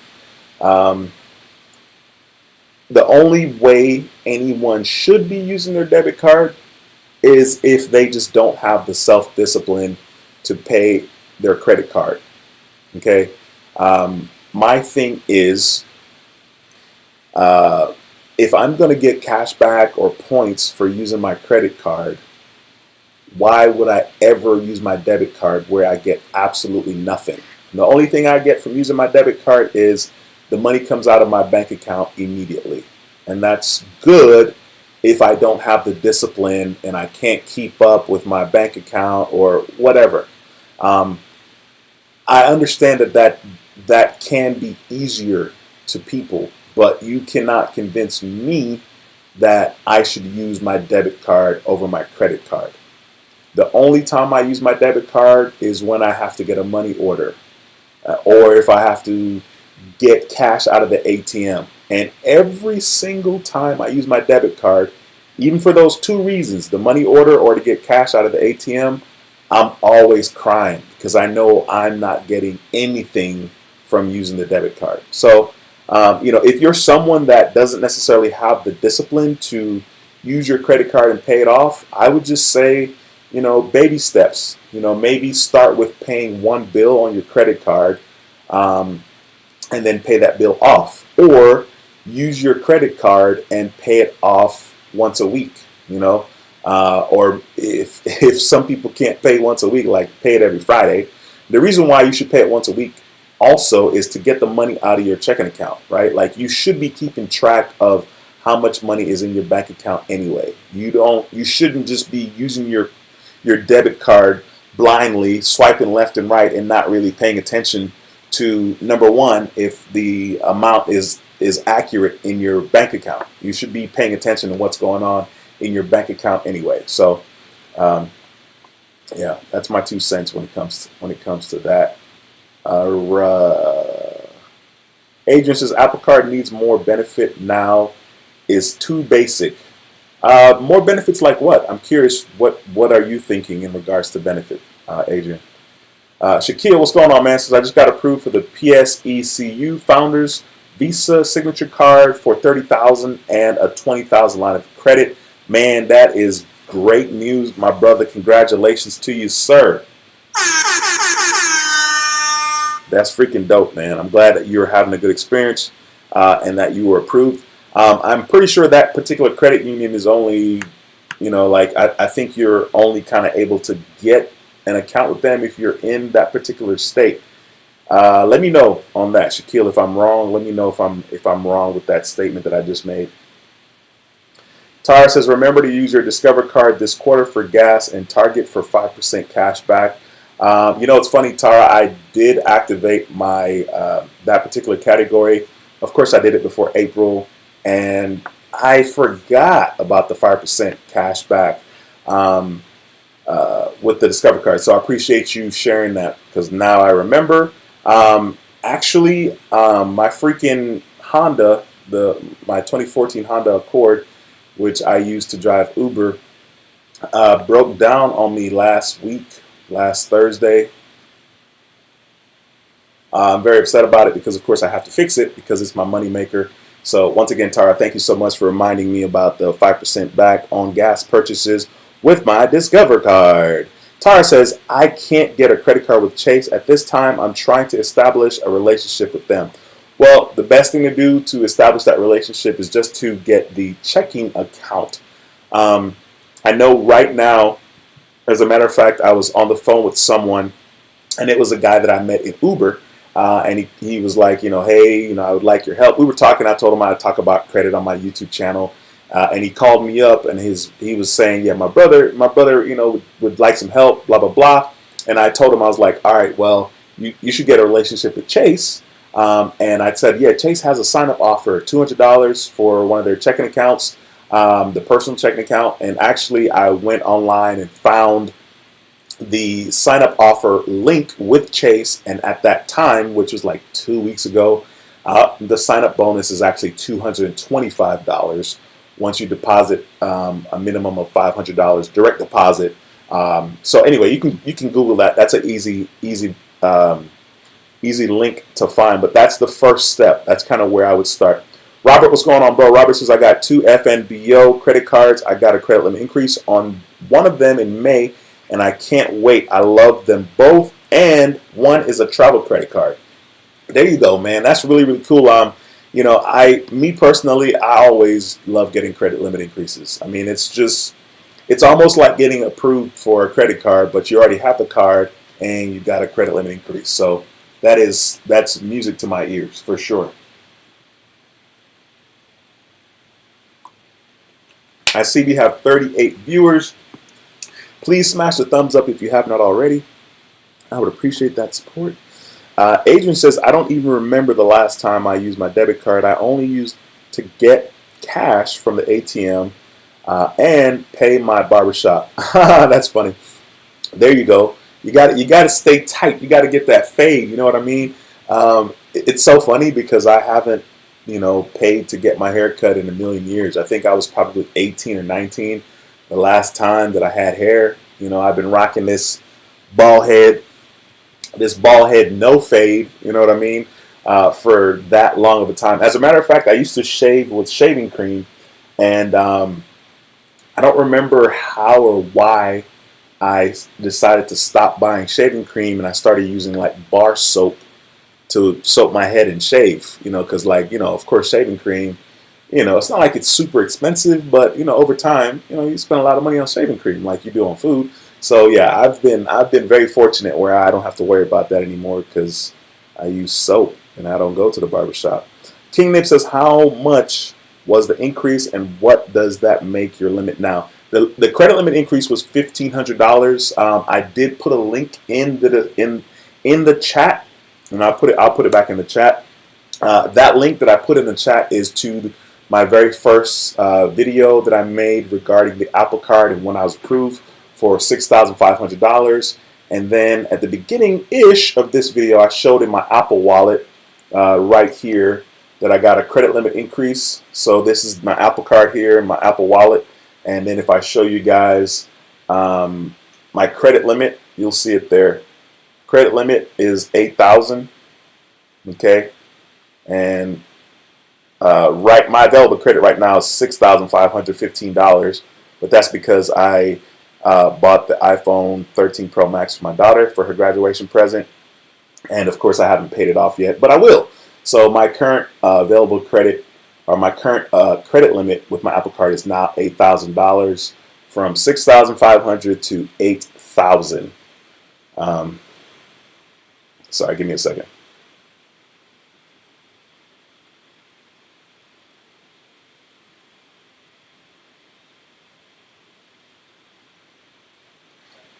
The only way anyone should be using their debit card is if they just don't have the self-discipline to pay their credit card. Okay? My thing is, if I'm going to get cash back or points for using my credit card, why would I ever use my debit card where I get absolutely nothing? The only thing I get from using my debit card is the money comes out of my bank account immediately. And that's good if I don't have the discipline and I can't keep up with my bank account or whatever. I understand that can be easier to people, but you cannot convince me that I should use my debit card over my credit card. The only time I use my debit card is when I have to get a money order or if I have to get cash out of the ATM. And every single time I use my debit card, even for those 2 reasons, the money order or to get cash out of the ATM, I'm always crying because I know I'm not getting anything from using the debit card. So, if you're someone that doesn't necessarily have the discipline to use your credit card and pay it off, I would just say, baby steps. Maybe start with paying 1 bill on your credit card and then pay that bill off. Or use your credit card and pay it off once a week, or if some people can't pay once a week, like pay it every Friday. The reason why you should pay it once a week also is to get the money out of your checking account, right? Like, you should be keeping track of how much money is in your bank account anyway. You shouldn't just be using your debit card blindly, swiping left and right and not really paying attention to, number one, if the amount is accurate in your bank account. You should be paying attention to what's going on in your bank account anyway. So, yeah, that's my 2 cents when it comes to that. Adrian says Apple Card needs more benefit now. Is too basic. More benefits like what? I'm curious. What are you thinking in regards to benefit, Adrian? Shaquille, what's going on, man? Says I just got approved for the PSECU Founders Visa Signature Card for $30,000 and a $20,000 line of credit. Man, that is great news, my brother. Congratulations to you, sir. That's freaking dope, man. I'm glad that you're having a good experience and that you were approved. I'm pretty sure that particular credit union is only, I think you're only kind of able to get an account with them if you're in that particular state. Let me know on that, Shaquille, if I'm wrong. Let me know if I'm wrong with that statement that I just made. Tara says, remember to use your Discover card this quarter for gas and Target for 5% cash back. It's funny, Tara, I did activate my that particular category. Of course, I did it before April, and I forgot about the 5% cash back with the Discover card. So I appreciate you sharing that, because now I remember. My freaking Honda, my 2014 Honda Accord, which I used to drive Uber, broke down on me last Thursday. I'm very upset about it because, of course, I have to fix it because it's my money maker. So once again, Tara, thank you so much for reminding me about the 5% back on gas purchases with my Discover card. Tara says, I can't get a credit card with Chase. At this time, I'm trying to establish a relationship with them. Well, the best thing to do to establish that relationship is just to get the checking account. I know right now, as a matter of fact, I was on the phone with someone, and it was a guy that I met in Uber, and he was like, hey, I would like your help. We were talking. I told him I'd talk about credit on my YouTube channel, and he called me up, and he was saying, yeah, my brother, would like some help, blah, blah, blah. And I told him, I was like, all right, well, you should get a relationship with Chase. And I said, yeah, Chase has a sign-up offer, $200 for one of their checking accounts, the personal checking account. And actually, I went online and found the sign-up offer link with Chase. And at that time, which was like 2 weeks ago, the sign-up bonus is actually $225 once you deposit a minimum of $500 direct deposit. So anyway, you can Google that. That's an easy link to find, but that's the first step. That's kind of where I would start. Robert, what's going on, bro? Robert says, I got 2 FNBO credit cards. I got a credit limit increase on one of them in May, and I can't wait. I love them both, and one is a travel credit card. There you go, man. That's really, really cool. Me personally, I always love getting credit limit increases. I mean, it's almost like getting approved for a credit card, but you already have the card and you got a credit limit increase. So that's music to my ears for sure. I see we have 38 viewers. Please smash the thumbs up if you have not already. I would appreciate that support. Adrian says, I don't even remember the last time I used my debit card. I only used to get cash from the ATM and pay my barbershop. That's funny. There you go. You got to stay tight. You got to get that fade. You know what I mean? It's so funny because I haven't, paid to get my hair cut in a million years. I think I was probably 18 or 19 the last time that I had hair. I've been rocking this bald head no fade. You know what I mean? For that long of a time. As a matter of fact, I used to shave with shaving cream, and I don't remember how or why I decided to stop buying shaving cream, and I started using like bar soap to soap my head and shave, because of course, shaving cream, it's not like it's super expensive, but, over time, you spend a lot of money on shaving cream like you do on food. So yeah, I've been very fortunate where I don't have to worry about that anymore because I use soap and I don't go to the barbershop. King Nip says, how much was the increase and what does that make your limit now? The credit limit increase was $1,500. I did put a link in the chat, and I'll put it back in the chat. That link that I put in the chat is to my very first video that I made regarding the Apple Card and when I was approved for $6,500. And then at the beginning-ish of this video, I showed in my Apple Wallet right here that I got a credit limit increase. So this is my Apple Card here in my Apple Wallet. And then if I show you guys my credit limit, you'll see it there. Credit limit is $8,000. Okay, and my available credit right now is $6,515. But that's because I bought the iPhone 13 Pro Max for my daughter for her graduation present, and of course I haven't paid it off yet, but I will. So my current available credit, or my current credit limit with my Apple Card is now $8,000, from $6,500 to $8,000. Um, sorry, give me a second.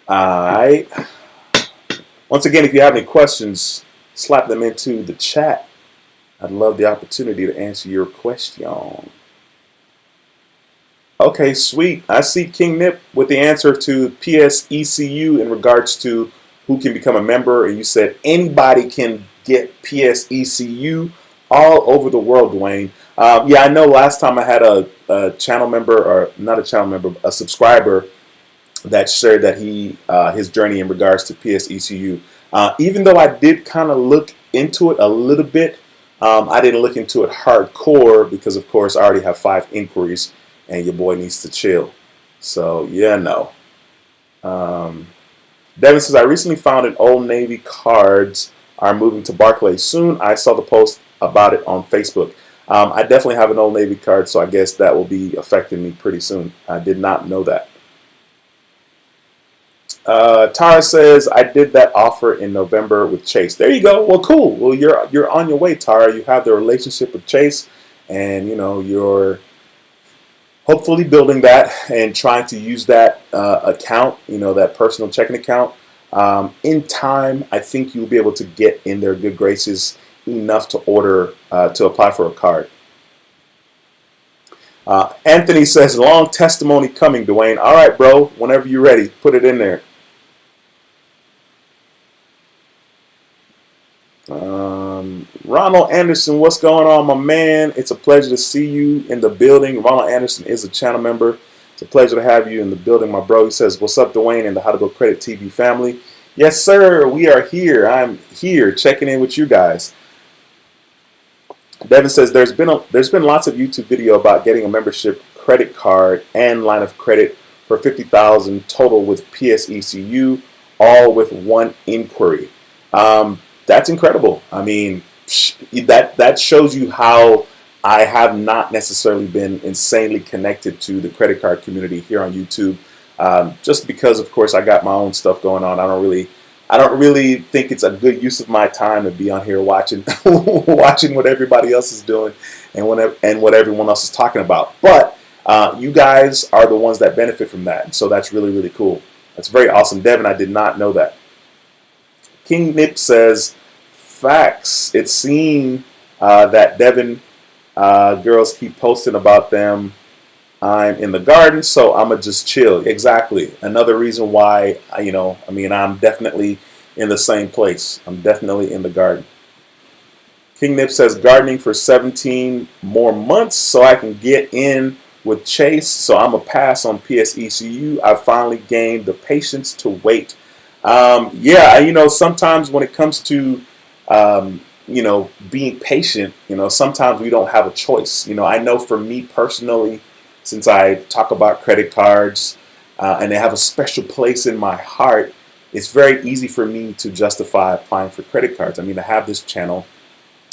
Alright. Once again, if you have any questions, slap them into the chat. I'd love the opportunity to answer your question. Okay, sweet. I see King Nip with the answer to PSECU in regards to who can become a member. And you said anybody can get PSECU all over the world, Dwayne. Yeah, I know last time I had a channel member, or not a channel member, a subscriber that shared that his journey in regards to PSECU. Even though I did kind of look into it a little bit, I didn't look into it hardcore because, of course, I already have 5 inquiries, and your boy needs to chill. So yeah, no. Devin says, I recently found an Old Navy cards are moving to Barclays soon. I saw the post about it on Facebook. I definitely have an Old Navy card, so I guess that will be affecting me pretty soon. I did not know that. Tara says, I did that offer in November with Chase. There you go. Well, cool. Well, you're on your way, Tara. You have the relationship with Chase, and you're hopefully building that and trying to use that account, that personal checking account. In time, I think you'll be able to get in their good graces enough to to apply for a card. Anthony says, long testimony coming, Dwayne. All right, bro. Whenever you're ready, put it in there. Ronald Anderson, what's going on, my man? It's a pleasure to see you in the building. Ronald Anderson is a channel member. It's a pleasure to have you in the building, my bro. He says, what's up, Dwayne, and the How to Go Credit TV family? Yes, sir. We are here. I'm here checking in with you guys. Devin says, there's been lots of YouTube video about getting a membership credit card and line of credit for $50,000 total with PSECU, all with one inquiry. That's incredible. I mean, that shows you how I have not necessarily been insanely connected to the credit card community here on YouTube. Just because, of course, I got my own stuff going on. I don't really think it's a good use of my time to be on here watching watching what everybody else is doing and what everyone else is talking about. But you guys are the ones that benefit from that, so that's really, really cool. That's very awesome, Devin. I did not know that. King Nip says, facts. It's seen that Devin girls keep posting about them. I'm in the garden, so I'm going to just chill. Exactly. Another reason why, I'm definitely in the same place. I'm definitely in the garden. King Nip says, gardening for 17 more months so I can get in with Chase. So I'm going to pass on PSECU. I finally gained the patience to wait. Yeah, sometimes when it comes to, being patient, sometimes we don't have a choice. I know for me personally, since I talk about credit cards and they have a special place in my heart, it's very easy for me to justify applying for credit cards. I mean, I have this channel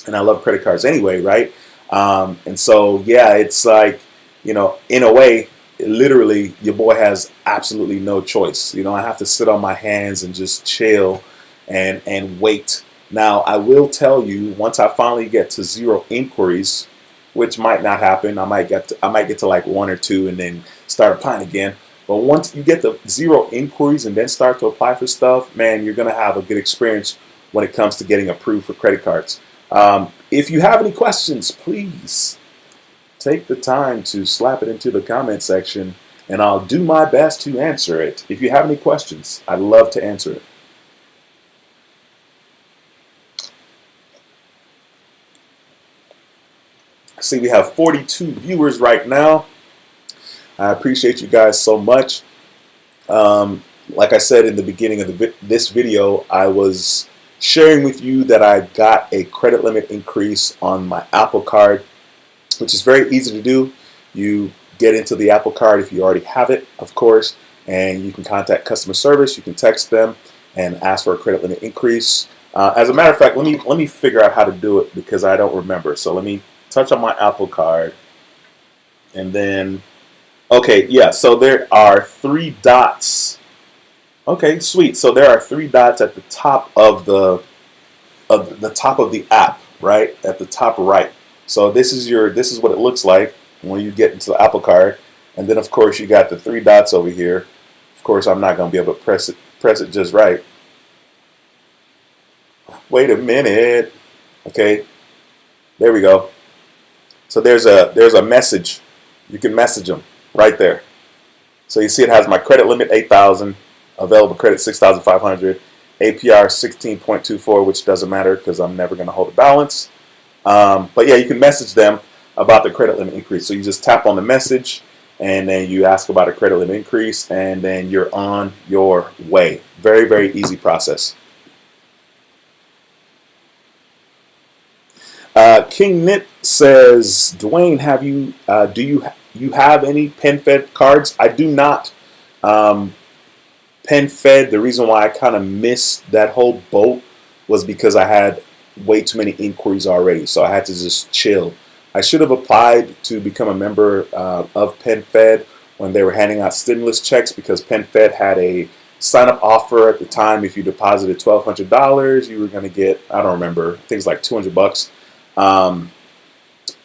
and I love credit cards anyway, right? And so, yeah, it's like, in a way, literally, your boy has absolutely no choice. I have to sit on my hands and just chill and wait. Now, I will tell you, once I finally get to 0 inquiries, which might not happen, I might get to like 1 or 2 and then start applying again. But once you get the 0 inquiries and then start to apply for stuff, man, you're gonna have a good experience when it comes to getting approved for credit cards. If you have any questions, please take the time to slap it into the comment section and I'll do my best to answer it. If you have any questions, I'd love to answer it. I see we have 42 viewers right now. I appreciate you guys so much. Like I said in the beginning of this video, I was sharing with you that I got a credit limit increase on my Apple Card, which is very easy to do. You get into the Apple Card if you already have it, of course, and you can contact customer service. You can text them and ask for a credit limit increase. As a matter of fact, let me figure out how to do it because I don't remember. So let me touch on my Apple Card, and then, okay, yeah. So there are 3 dots. Okay, sweet. So there are three dots at the top of the top of the app, right? At the top right. So this is what it looks like when you get into the Apple Card. And then of course you got the three dots over here. Of course I'm not gonna be able to press it just right. Wait a minute. Okay, there we go. So there's a message. You can message them right there. So you see it has my credit limit 8,000, available credit 6,500, APR 16.24, which doesn't matter because I'm never going to hold a balance. But yeah, you can message them about the credit limit increase. So you just tap on the message and then you ask about a credit limit increase and then you're on your way. Very, very easy process. King Nip says, Dwayne, do you have any PenFed cards? I do not. PenFed, the reason why I kind of missed that whole boat was because I had way too many inquiries already, so I had to just chill. I should have applied to become a member of PenFed when they were handing out stimulus checks, because PenFed had a sign-up offer at the time. If you deposited $1,200, you were going to get, I don't remember, things like $200.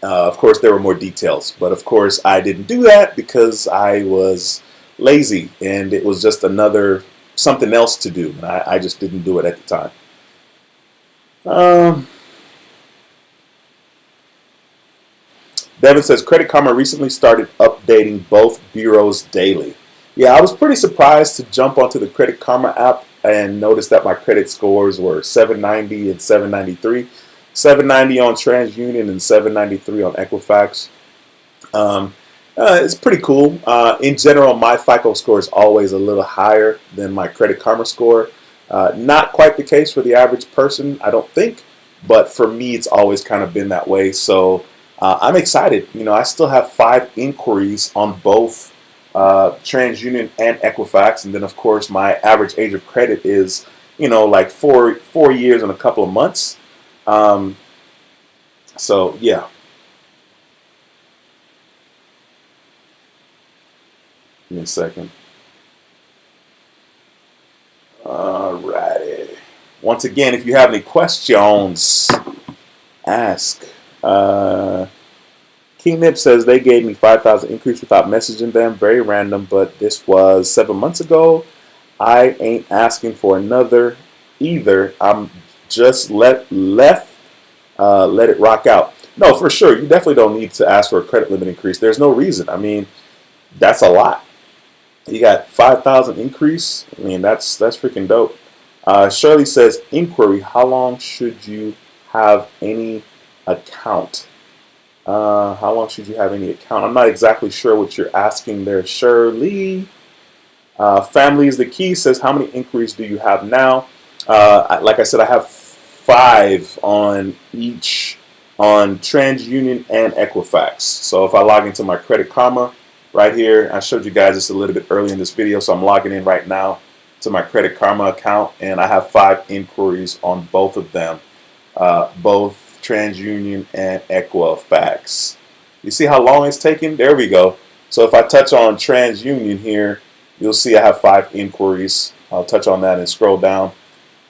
Of course, there were more details, but of course I didn't do that because I was lazy and it was just something else to do, and I just didn't do it at the time. Devin says, Credit Karma recently started updating both bureaus daily. Yeah, I was pretty surprised to jump onto the Credit Karma app and notice that my credit scores were 790 and 793. 790 on TransUnion and 793 on Equifax. It's pretty cool. In general, my FICO score is always a little higher than my Credit Karma score. Not quite the case for the average person, I don't think, but for me, it's always kind of been that way. So I'm excited. You know, I still have 5 inquiries on both TransUnion and Equifax, and then of course my average age of credit is, you know, like four years and a couple of months. So yeah. Give me a second. Alrighty. Once again, if you have any questions, ask. King Nip says they gave me 5,000 increase without messaging them. Very random, but this was 7 months ago. I ain't asking for another either. I'm just let it rock out. No, for sure. You definitely don't need to ask for a credit limit increase. There's no reason. I mean, that's a lot. You got 5,000 increase. I mean, that's freaking dope. Shirley says, inquiry, how long should you have any account? How long should you have any account? I'm not exactly sure what you're asking there, Shirley. Family is the key says, how many inquiries do you have now? Like I said, I have 5 on each, on TransUnion and Equifax. So if I log into my Credit Karma right here, I showed you guys this a little bit early in this video, so I'm logging in right now to my Credit Karma account, and I have 5 inquiries on both of them, both TransUnion and Equifax. You see how long it's taking? There we go. So if I touch on TransUnion here, you'll see I have 5 inquiries. I'll touch on that and scroll down.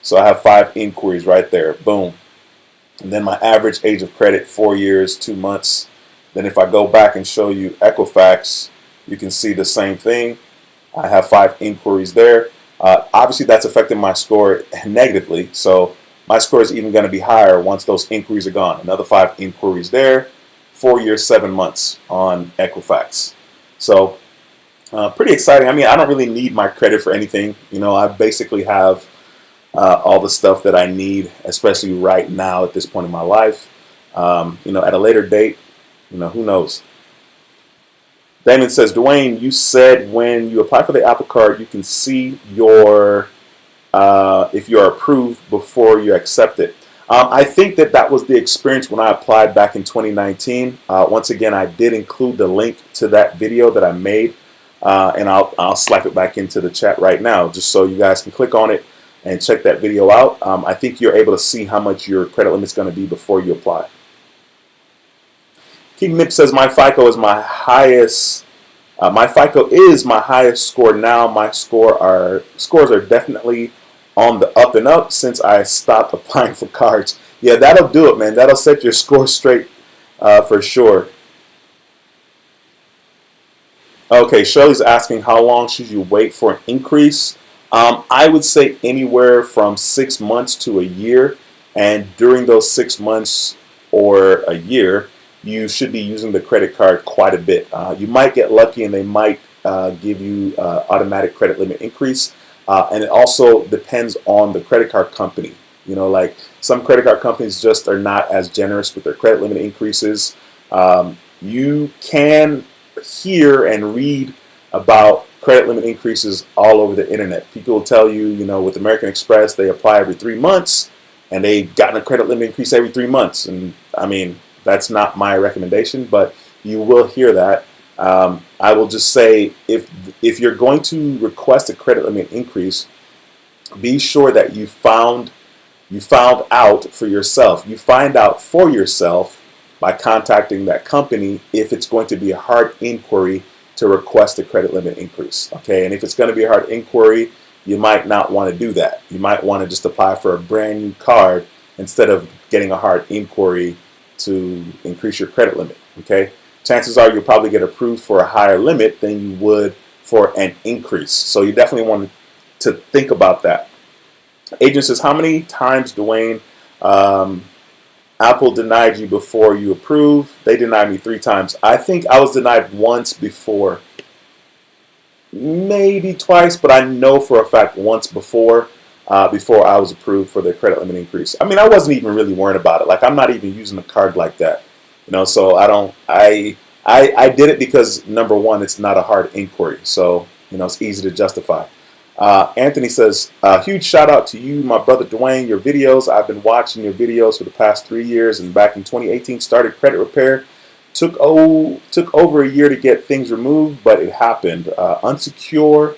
So I have 5 inquiries right there. Boom. And then my average age of credit, 4 years, 2 months. Then if I go back and show you Equifax, you can see the same thing. I have 5 inquiries there. Obviously, that's affecting my score negatively. So my score is even going to be higher once those inquiries are gone. Another 5 inquiries there. 4 years, 7 months on Equifax. So pretty exciting. I mean, I don't really need my credit for anything. You know, I basically have all the stuff that I need, especially right now at this point in my life. You know, at a later date, you know, who knows? Damon says, Dwayne, you said when you apply for the Apple Card, you can see your if you're approved before you accept it. I think that was the experience when I applied back in 2019. Once again, I did include the link to that video that I made, and I'll slap it back into the chat right now, just so you guys can click on it and check that video out. I think you're able to see how much your credit limit is going to be before you apply. King Nip says, my FICO is my highest My FICO is my highest score now. My scores are definitely on the up and up since I stopped applying for cards. Yeah, that'll do it, man. That'll set your score straight for sure. Okay, Shirley's asking how long should you wait for an increase? I would say anywhere from 6 months to a year. And during those 6 months or a year, you should be using the credit card quite a bit. You might get lucky and they might give you automatic credit limit increase. And it also depends on the credit card company. Like some credit card companies just are not as generous with their credit limit increases. You can hear and read about credit limit increases all over the internet. People will tell you, with American Express, they apply every 3 months and they've gotten a credit limit increase every 3 months. And I mean, that's not my recommendation, but you will hear that. I will just say if you're going to request a credit limit increase, be sure that you found out for yourself. You find out for yourself by contacting that company if it's going to be a hard inquiry to request a credit limit increase. Okay, and if it's going to be a hard inquiry, you might not want to do that. You might want to just apply for a brand new card instead of getting a hard inquiry to increase your credit limit. Okay, chances are you'll probably get approved for a higher limit than you would for an increase. So you definitely want to think about that. Agent says, how many times, Dwayne, Apple denied you before you approved? They denied me 3 times. I think I was denied once before. Maybe twice, but I know for a fact once before I was approved for the credit limit increase. I mean, I wasn't even really worried about it. Like, I'm not even using a card like that. So I did it because, number one, it's not a hard inquiry. So, it's easy to justify. Anthony says, huge shout out to you, my brother Dwayne. Your videos, I've been watching your videos for the past 3 years, and back in 2018 started credit repair. Took over a year to get things removed, but it happened. Unsecure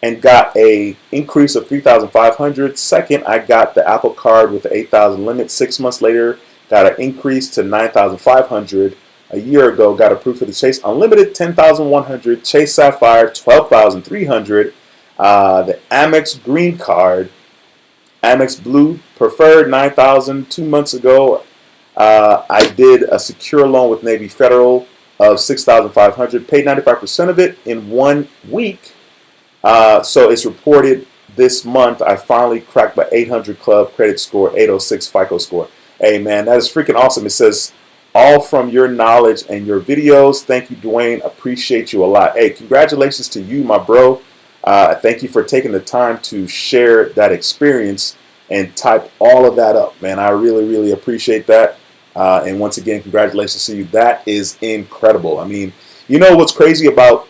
and got a increase of $3,500. Second, I got the Apple Card with the $8,000 limit. 6 months later, got an increase to $9,500. A year ago, got approved for the Chase Unlimited, $10,100. Chase Sapphire, $12,300. The Amex Green Card, Amex Blue Preferred, $9,000. 2 months ago, I did a secure loan with Navy Federal of $6,500. Paid 95% of it in 1 week. So it's reported this month I finally cracked my 800 club credit score, 806 FICO score. Hey man, that is freaking awesome. It says, all from your knowledge and your videos. Thank you, Dwayne. Appreciate you a lot. Hey, congratulations to you, my bro. Thank you for taking the time to share that experience and type all of that up, man. I really, really appreciate that. And once again, congratulations to you. That is incredible. I mean, what's crazy about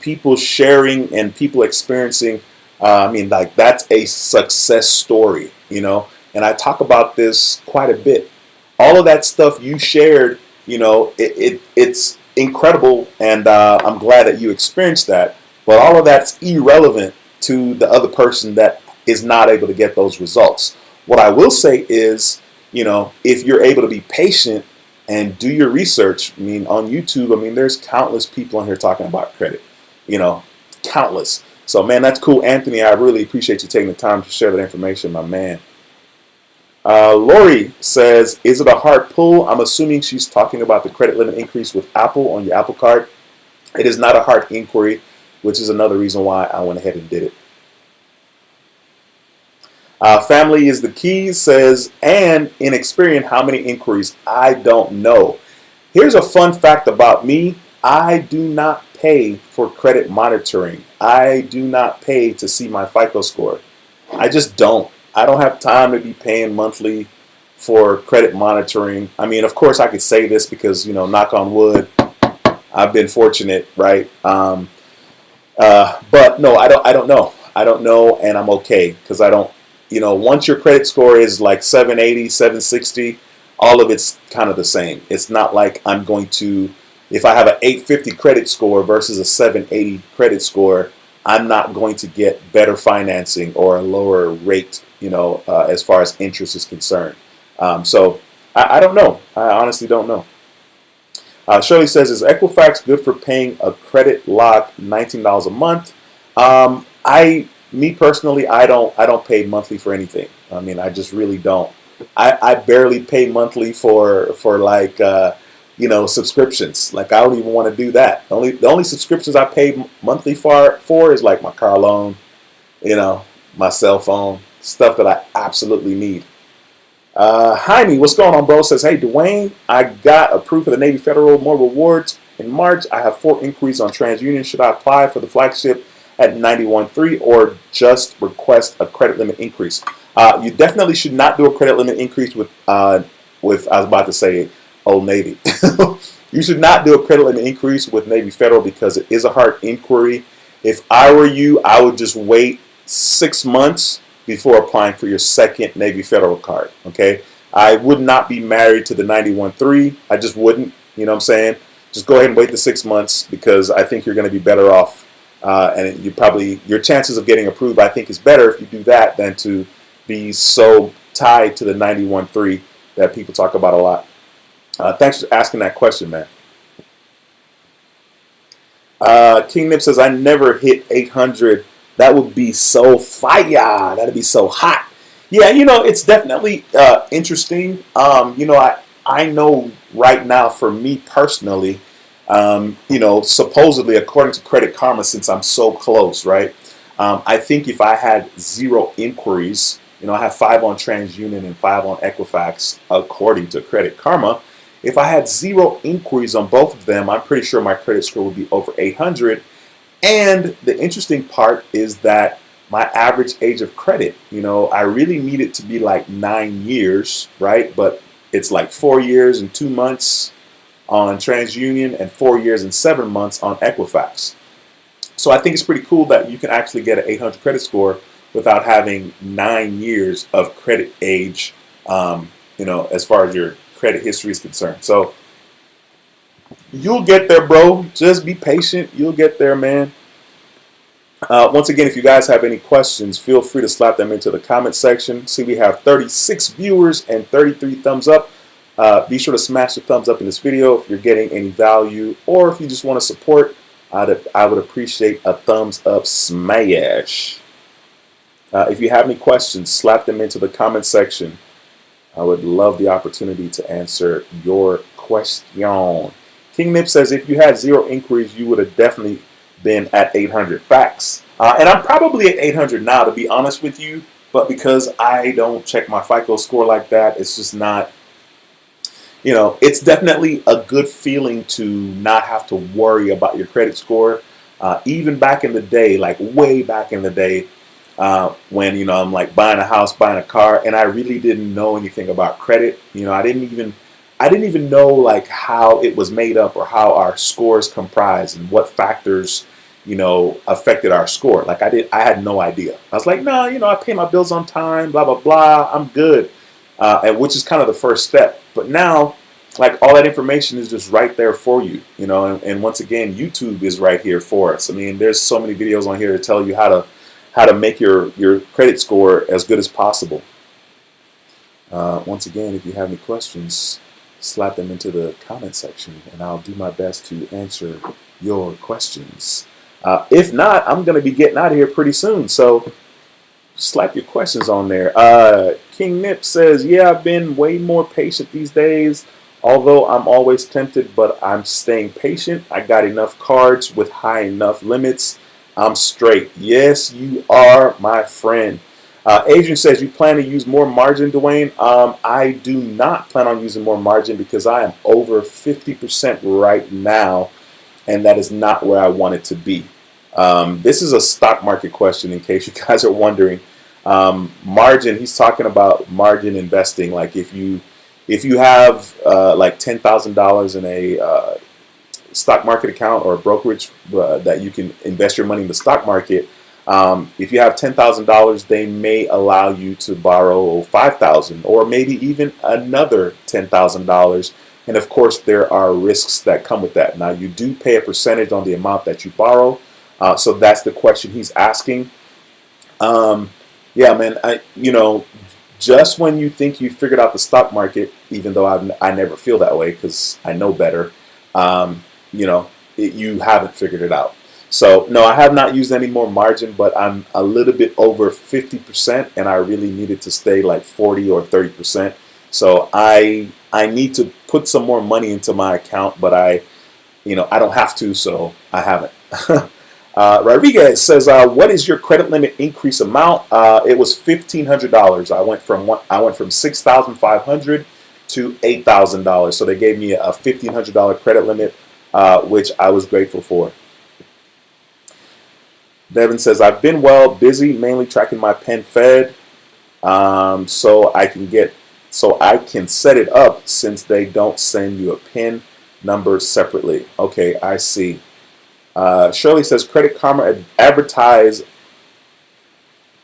people sharing and people experiencing, like that's a success story, and I talk about this quite a bit. All of that stuff you shared, it's incredible, and I'm glad that you experienced that. But all of that's irrelevant to the other person that is not able to get those results. What I will say is, if you're able to be patient and do your research, on YouTube, there's countless people on here talking about credit, countless. So, man, that's cool. Anthony, I really appreciate you taking the time to share that information, my man. Lori says, is it a hard pull? I'm assuming she's talking about the credit limit increase with Apple on your Apple Card. It is not a hard inquiry, which is another reason why I went ahead and did it. Family is the key, says, and in Experian, how many inquiries? I don't know. Here's a fun fact about me. I do not pay for credit monitoring. I do not pay to see my FICO score. I just don't. I don't have time to be paying monthly for credit monitoring. Of course, I could say this because, knock on wood, I've been fortunate, right? But no, I don't know. I don't know, and I'm okay because I don't. Once your credit score is like 780, 760, all of it's kind of the same. It's not like I'm going to, if I have an 850 credit score versus a 780 credit score, I'm not going to get better financing or a lower rate, as far as interest is concerned. So I don't know. I honestly don't know. Shirley says, is Equifax good for paying a credit lock $19 a month? Me personally, I don't pay monthly for anything. I mean, I just really don't. I barely pay monthly for like subscriptions. Like I don't even want to do that. The only subscriptions I pay monthly for is like my car loan, my cell phone, stuff that I absolutely need. Jaime, what's going on, bro? Says, hey, Dwayne, I got approved for the Navy Federal More Rewards in March. I have 4 inquiries on TransUnion. Should I apply for the flagship at 91.3 or just request a credit limit increase? You definitely should not do a credit limit increase with I was about to say Old Navy. You should not do a credit limit increase with Navy Federal because it is a hard inquiry. If I were you, I would just wait 6 months before applying for your second Navy Federal card. Okay, I would not be married to the 91.3. I just wouldn't. You know what I'm saying? Just go ahead and wait the 6 months because I think you're going to be better off. And your chances of getting approved, I think, is better if you do that than to be so tied to the 91.3 that people talk about a lot. Thanks for asking that question, man. King Nip says, I never hit 800. That would be so fire. That'd be so hot. Yeah, it's definitely interesting. I know right now for me personally, supposedly according to Credit Karma, since I'm so close, right? I think if I had 0 inquiries, I have 5 on TransUnion and 5 on Equifax, according to Credit Karma. If I had 0 inquiries on both of them, I'm pretty sure my credit score would be over 800. And the interesting part is that my average age of credit, I really need it to be like 9 years, right? But it's like 4 years and 2 months on TransUnion and 4 years and 7 months on Equifax. So I think it's pretty cool that you can actually get an 800 credit score without having 9 years of credit age, as far as your credit history is concerned. So you'll get there, bro. Just be patient. You'll get there, man. Once again, if you guys have any questions, feel free to slap them into the comment section. See, we have 36 viewers and 33 thumbs up. Be sure to smash the thumbs up in this video if you're getting any value, or if you just want to support, I would appreciate a thumbs up smash. If you have any questions, slap them into the comment section. I would love the opportunity to answer your question. King Nip says, if you had 0 inquiries, you would have definitely been at 800. Facts. And I'm probably at 800 now, to be honest with you. But because I don't check my FICO score like that, it's just not, it's definitely a good feeling to not have to worry about your credit score. Even back in the day, like way back in the day, when, I'm like buying a house, buying a car, and I really didn't know anything about credit. I didn't even know like how it was made up or how our scores comprised and what factors, affected our score. Like I had no idea. I was like, no, I pay my bills on time, blah, blah, blah. I'm good. And which is kind of the first step. But now, like all that information is just right there for you, and once again, YouTube is right here for us. I mean, there's so many videos on here to tell you how to make your credit score as good as possible. Once again, if you have any questions, slap them into the comment section and I'll do my best to answer your questions. If not, I'm going to be getting out of here pretty soon, so slap your questions on there. King Nip says, yeah, I've been way more patient these days, although I'm always tempted, but I'm staying patient. I got enough cards with high enough limits. I'm straight. Yes, you are, my friend. Adrian says, you plan to use more margin, Dwayne? I do not plan on using more margin because I am over 50% right now, and that is not where I want it to be. This is a stock market question in case you guys are wondering. Margin, he's talking about margin investing. Like if you have like $10,000 in a stock market account or a brokerage that you can invest your money in the stock market, if you have $10,000, they may allow you to borrow $5,000 or maybe even another $10,000. And of course, there are risks that come with that. Now, you do pay a percentage on the amount that you borrow. So that's the question he's asking. Yeah, man, just when you think you figured out the stock market, even though I never feel that way because I know better, you know, you haven't figured it out. So no, I have not used any more margin, but I'm a little bit over 50%, and I really needed to stay like 40 or 30%. So I need to put some more money into my account, but I don't have to, so I haven't. Rodriguez says, "What is your credit limit increase amount?" It was $1,500. I went from 6,500 to $8,000. So they gave me a $1,500 credit limit, which I was grateful for. Devin says, "I've been busy, mainly tracking my pen fed, so I can set it up since they don't send you a PIN number separately." Okay, I see. Shirley says, "Credit Karma advertise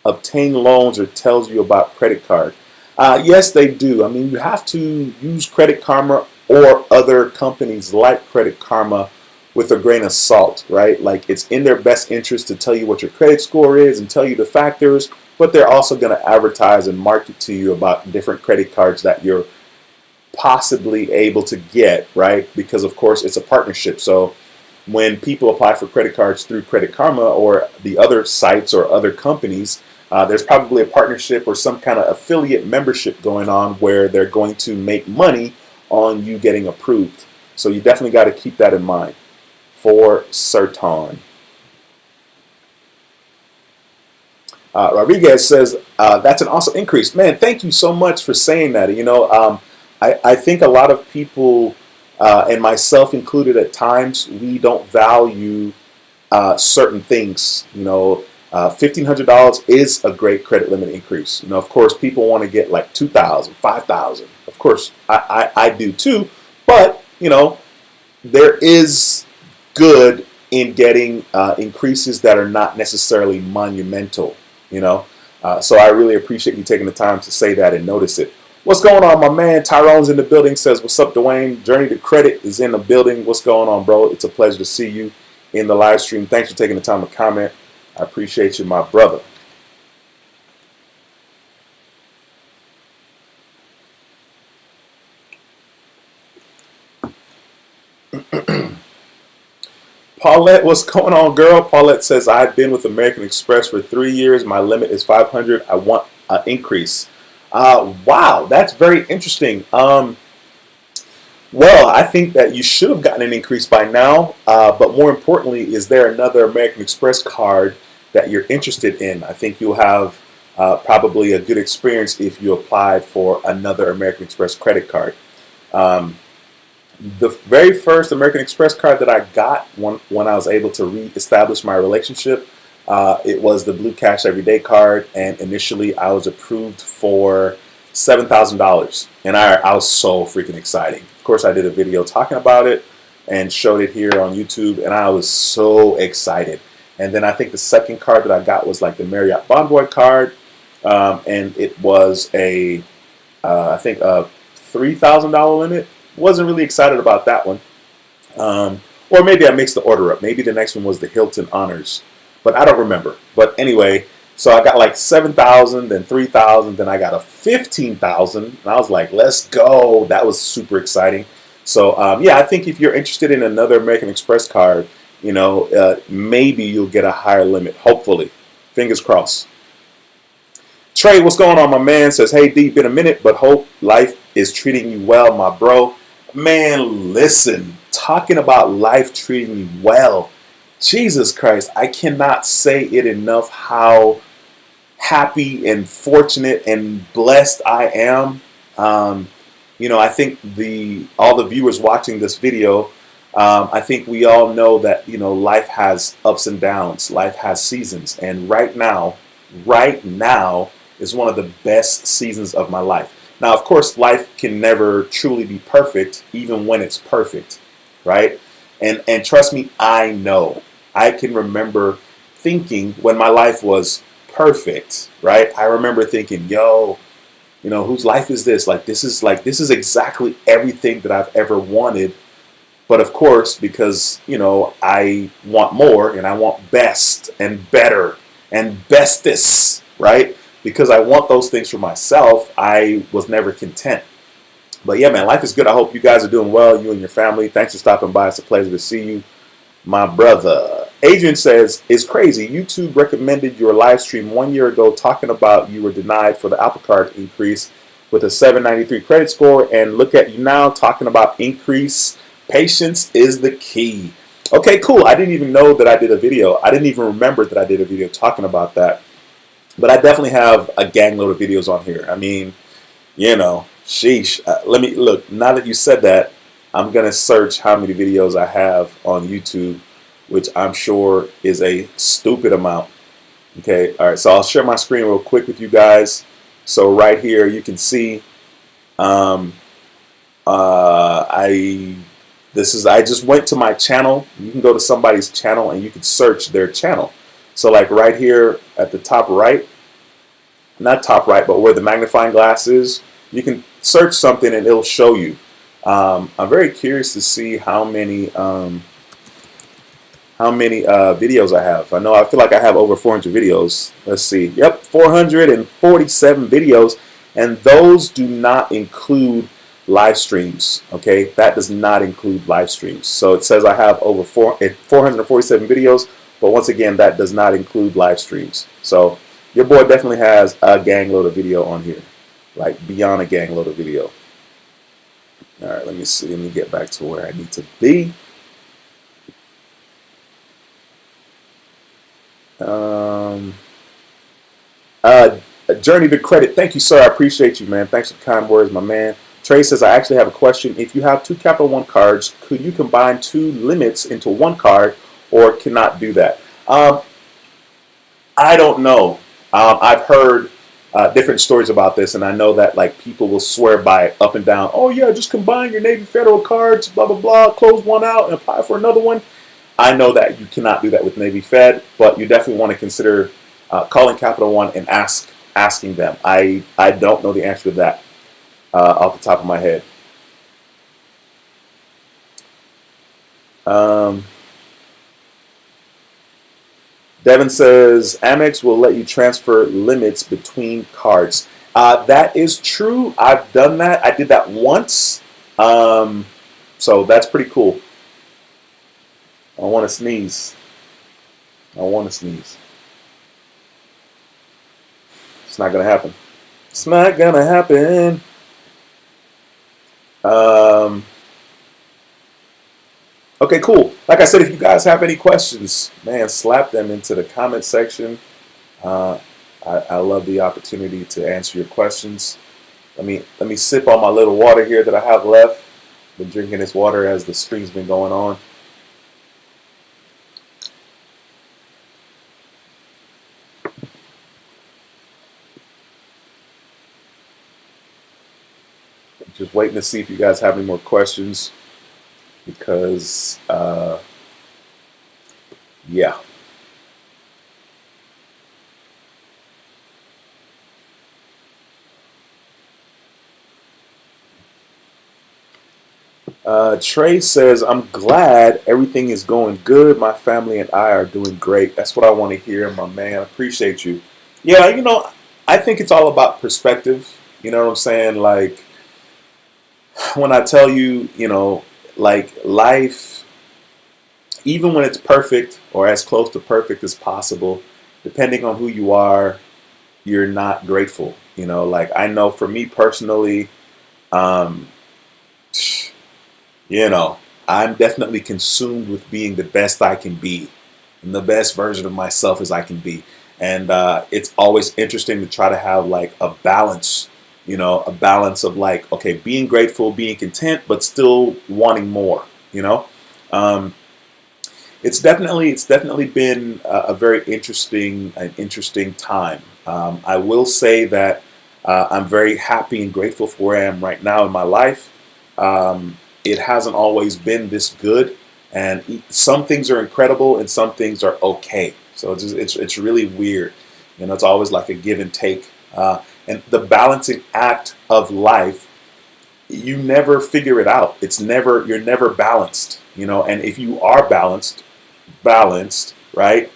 obtain loans or tells you about credit card." Yes, they do. I mean, you have to use Credit Karma or other companies like Credit Karma with a grain of salt, right? Like, it's in their best interest to tell you what your credit score is and tell you the factors, but they're also going to advertise and market to you about different credit cards that you're possibly able to get, right? Because, of course, it's a partnership. So when people apply for credit cards through Credit Karma or the other sites or other companies, there's probably a partnership or some kind of affiliate membership going on where they're going to make money on you getting approved. So you definitely got to keep that in mind for certain. Rodriguez says, "That's an awesome increase." Man, thank you so much for saying that. I think a lot of people, and myself included at times, we don't value certain things. $1,500 is a great credit limit increase. Of course, people want to get like 2,000, 5,000. Of course, I do too. But, there is good in getting increases that are not necessarily monumental. So I really appreciate you taking the time to say that and notice it. What's going on, my man? Tyrone's in the building, says, "What's up, Dwayne? Journey to Credit is in the building. What's going on, bro? It's a pleasure to see you in the live stream. Thanks for taking the time to comment. I appreciate you, my brother." Paulette, what's going on, girl? Paulette says, "I've been with American Express for 3 years. My limit is 500. I want an increase." Wow, that's very interesting. Well, I think that you should have gotten an increase by now. But more importantly, is there another American Express card that you're interested in? I think you'll have probably a good experience if you applied for another American Express credit card. The very first American Express card that I got when I was able to reestablish my relationship, it was the Blue Cash Everyday card, and initially I was approved for $7,000, and I was so freaking exciting. Of course, I did a video talking about it and showed it here on YouTube, and I was so excited. And then I think the second card that I got was like the Marriott Bonvoy card, and it was I think a $3,000 limit. Wasn't really excited about that one. Or maybe I mixed the order up. Maybe the next one was the Hilton Honors, but I don't remember. But anyway, so I got like 7,000, then 3,000, then I got a 15,000, and I was like, let's go. That was super exciting. So yeah, I think if you're interested in another American Express card, maybe you'll get a higher limit. Hopefully, fingers crossed. Trey, what's going on, my man? Says, "Hey D, been a minute, but hope life is treating you well, my bro." Man, listen, talking about life treating me well, Jesus Christ, I cannot say it enough how happy and fortunate and blessed I am. I think all the viewers watching this video, I think we all know that, life has ups and downs, life has seasons, and right now is one of the best seasons of my life. Now, of course, life can never truly be perfect, even when it's perfect, right? And trust me, I know. I can remember thinking when my life was perfect, right? I remember thinking, whose life is this? This is exactly everything that I've ever wanted. But of course, because, I want more and I want best and better and bestest, right? Because I want those things for myself, I was never content. But yeah, man, life is good. I hope you guys are doing well, you and your family. Thanks for stopping by. It's a pleasure to see you, my brother. Adrian says, it's crazy. YouTube recommended your live stream 1 year ago talking about you were denied for the Apple Card increase with a 793 credit score. And look at you now talking about increase. Patience is the key. Okay, cool. I didn't even know that I did a video. I didn't even remember that I did a video talking about that. But I definitely have a gang load of videos on here. I mean, sheesh. Let me look. Now that you said that, I'm going to search how many videos I have on YouTube, which I'm sure is a stupid amount. Okay, all right. So I'll share my screen real quick with you guys. So right here, you can see I just went to my channel. You can go to somebody's channel and you can search their channel. So like right here at the top right, not top right, but where the magnifying glass is, you can search something and it'll show you. I'm very curious to see how many videos I have. I feel like I have over 400 videos. Let's see. Yep, 447 videos, and those do not include live streams. Okay, that does not include live streams. So it says I have over 447 videos, but once again, that does not include live streams. So your boy definitely has a gang load of video on here, like beyond a gang load of video. All right, let me see. Let me get back to where I need to be. Journey to credit. Thank you, sir. I appreciate you, man. Thanks for the kind words, my man. Trey says, I actually have a question. If you have two Capital One cards, could you combine two limits into one card or cannot do that? I don't know. I've heard different stories about this, and I know that like people will swear by it up and down. Oh yeah, just combine your Navy Federal cards, blah, blah, blah, close one out and apply for another one. I know that you cannot do that with Navy Fed, but you definitely want to consider calling Capital One and asking them. I don't know the answer to that off the top of my head. Devin says Amex will let you transfer limits between cards. That is true. I've done that. I did that once. So that's pretty cool. I want to sneeze. I want to sneeze. It's not going to happen. It's not going to happen. Okay, cool. Like I said, if you guys have any questions, man, slap them into the comment section. I love the opportunity to answer your questions. Let me sip on my little water here that I have left. Been drinking this water as the stream's been going on. Just waiting to see if you guys have any more questions, because yeah. Trey says, I'm glad everything is going good. My family and I are doing great. That's what I want to hear, my man. I appreciate you. Yeah, I think it's all about perspective. You know what I'm saying? Like, when I tell you, like life, even when it's perfect or as close to perfect as possible, depending on who you are, you're not grateful. Like I know for me personally, I'm definitely consumed with being the best I can be and the best version of myself as I can be. And it's always interesting to try to have like a balance, a balance of like, okay, being grateful, being content, but still wanting more, It's definitely been a very interesting time. I will say that I'm very happy and grateful for where I am right now in my life. It hasn't always been this good, and some things are incredible and some things are okay. So it's really weird. It's always like a give and take. And the balancing act of life, you never figure it out. You're never balanced, and if you are balanced, right?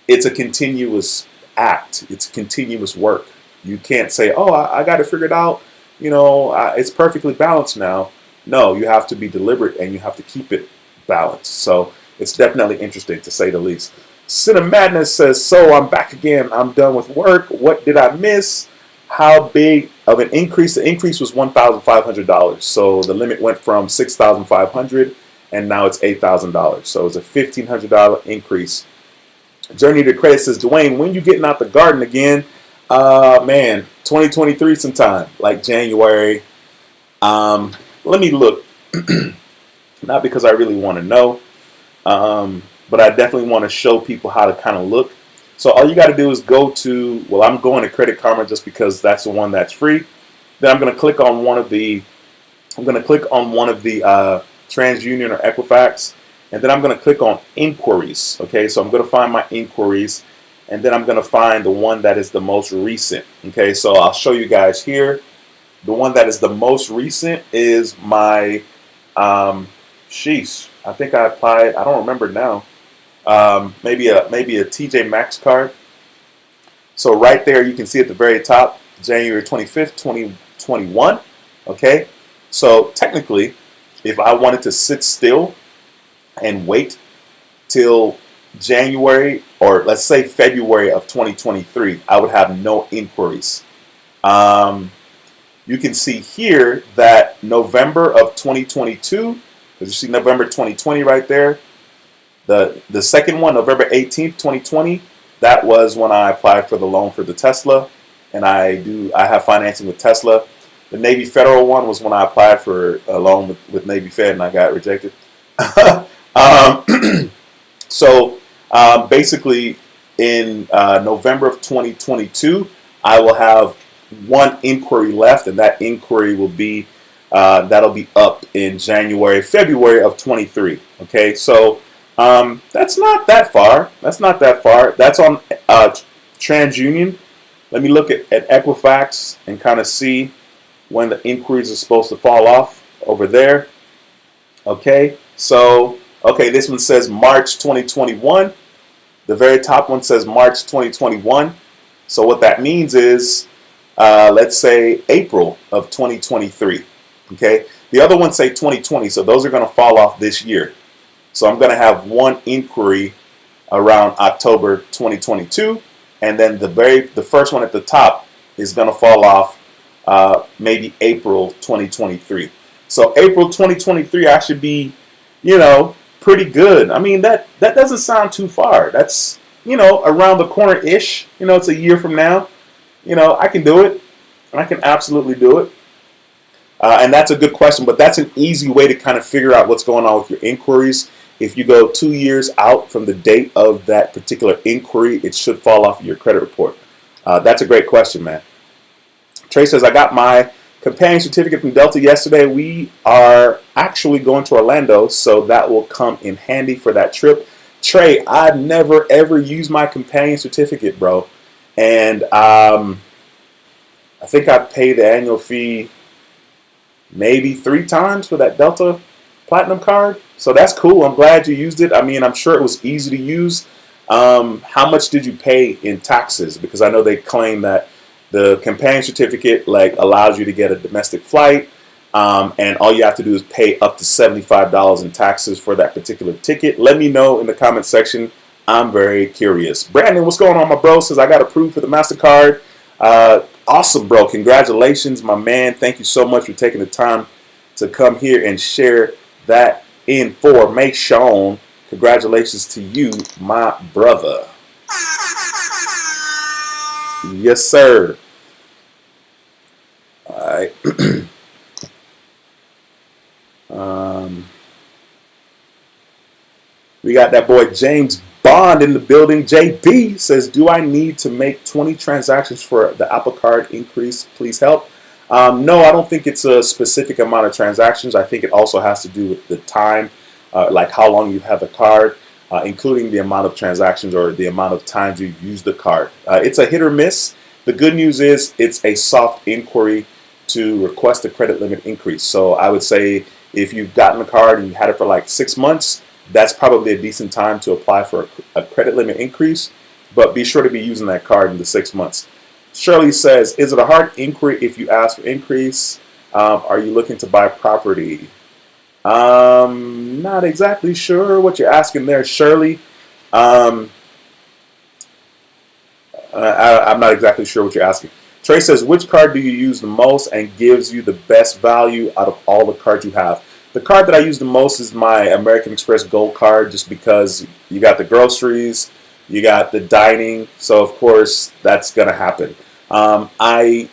It's a continuous act. It's continuous work. You can't say, oh, I got it figured out. it's perfectly balanced now. No, you have to be deliberate and you have to keep it balanced. So it's definitely interesting to say the least. Cinema Madness says, so I'm back again. I'm done with work. What did I miss? How big of an increase? The increase was $1,500. So the limit went from $6,500 and now it's $8,000. So it's a $1,500 increase. Journey to Credit says, Dwayne, when you getting out the garden again? Man, 2023 sometime, like January. Let me look. Not because I really want to know, but I definitely want to show people how to kind of look. So all you got to do is go to, well, I'm going to Credit Karma just because that's the one that's free. Then I'm going to click on one of the, TransUnion or Equifax, and then I'm going to click on inquiries. Okay, so I'm going to find my inquiries, and then I'm going to find the one that is the most recent. Okay, so I'll show you guys here. The one that is the most recent is my, sheesh, I think I applied, I don't remember now, maybe a TJ Maxx card. So right there, you can see at the very top, January 25th, 2021. Okay, so technically, if I wanted to sit still and wait till January, or let's say February of 2023, I would have no inquiries. You can see here that November of 2022, because you see November 2020 right there. The second one, November 18th, 2020, that was when I applied for the loan for the Tesla, and I have financing with Tesla. The Navy Federal one was when I applied for a loan with Navy Fed, and I got rejected. Basically, in November of 2022, I will have one inquiry left, and that inquiry will be that'll be up in February of 23. Okay, so that's not that far. That's on TransUnion. Let me look at Equifax and kind of see when the inquiries are supposed to fall off over there. Okay, so this one says March 2021. The very top one says March 2021. So what that means is, let's say April of 2023. Okay, the other ones say 2020, so those are going to fall off this year. So I'm going to have one inquiry around October 2022, and then the first one at the top is going to fall off maybe April 2023. So April 2023, I should be, pretty good. I mean, that doesn't sound too far. That's, around the corner-ish. It's a year from now. I can do it. I can absolutely do it. And that's a good question, but that's an easy way to kind of figure out what's going on with your inquiries. If you go 2 years out from the date of that particular inquiry, it should fall off of your credit report. That's a great question, man. Trey says, I got my companion certificate from Delta yesterday. We are actually going to Orlando, so that will come in handy for that trip. Trey, I never ever used my companion certificate, bro. And I think I paid the annual fee maybe 3 times for that Delta Platinum card. So that's cool. I'm glad you used it. I mean, I'm sure it was easy to use. How much did you pay in taxes? Because I know they claim that the companion certificate allows you to get a domestic flight, and all you have to do is pay up to $75 in taxes for that particular ticket. Let me know in the comment section. I'm very curious. Brandon, what's going on, my bro? Says I got approved for the MasterCard. Awesome, bro. Congratulations, my man. Thank you so much for taking the time to come here and share that information. Congratulations to you, my brother. Yes, sir. All right. We got that boy James Bond in the building. JB says, do I need to make 20 transactions for the Apple Card increase? Please help. No, I don't think it's a specific amount of transactions. I think it also has to do with the time, like how long you have the card, including the amount of transactions or the amount of times you've used the card. It's a hit or miss. The good news is it's a soft inquiry to request a credit limit increase. So I would say if you've gotten a card and you had it for like 6 months, that's probably a decent time to apply for a credit limit increase. But be sure to be using that card in the 6 months. Shirley says, is it a hard inquiry if you ask for increase? Are you looking to buy property? Not exactly sure what you're asking there, Shirley. Um, I'm not exactly sure what you're asking. Trey says, which card do you use the most and gives you the best value out of all the cards you have? The card that I use the most is my American Express Gold card, just because you got the groceries, you got the dining, so of course that's going to happen. I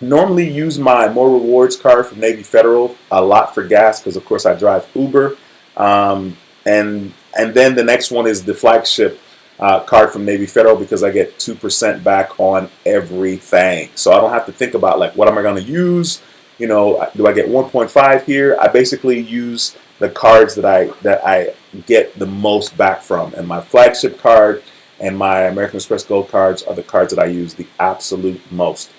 normally use my More Rewards card from Navy Federal a lot for gas because, of course, I drive Uber. Um, and then the next one is the flagship card from Navy Federal because I get 2% back on everything. So I don't have to think about like what am I going to use. You know, do I get 1.5 here? I basically use the cards that I get the most back from, and my flagship card and my American Express Gold cards are the cards that I use the absolute most.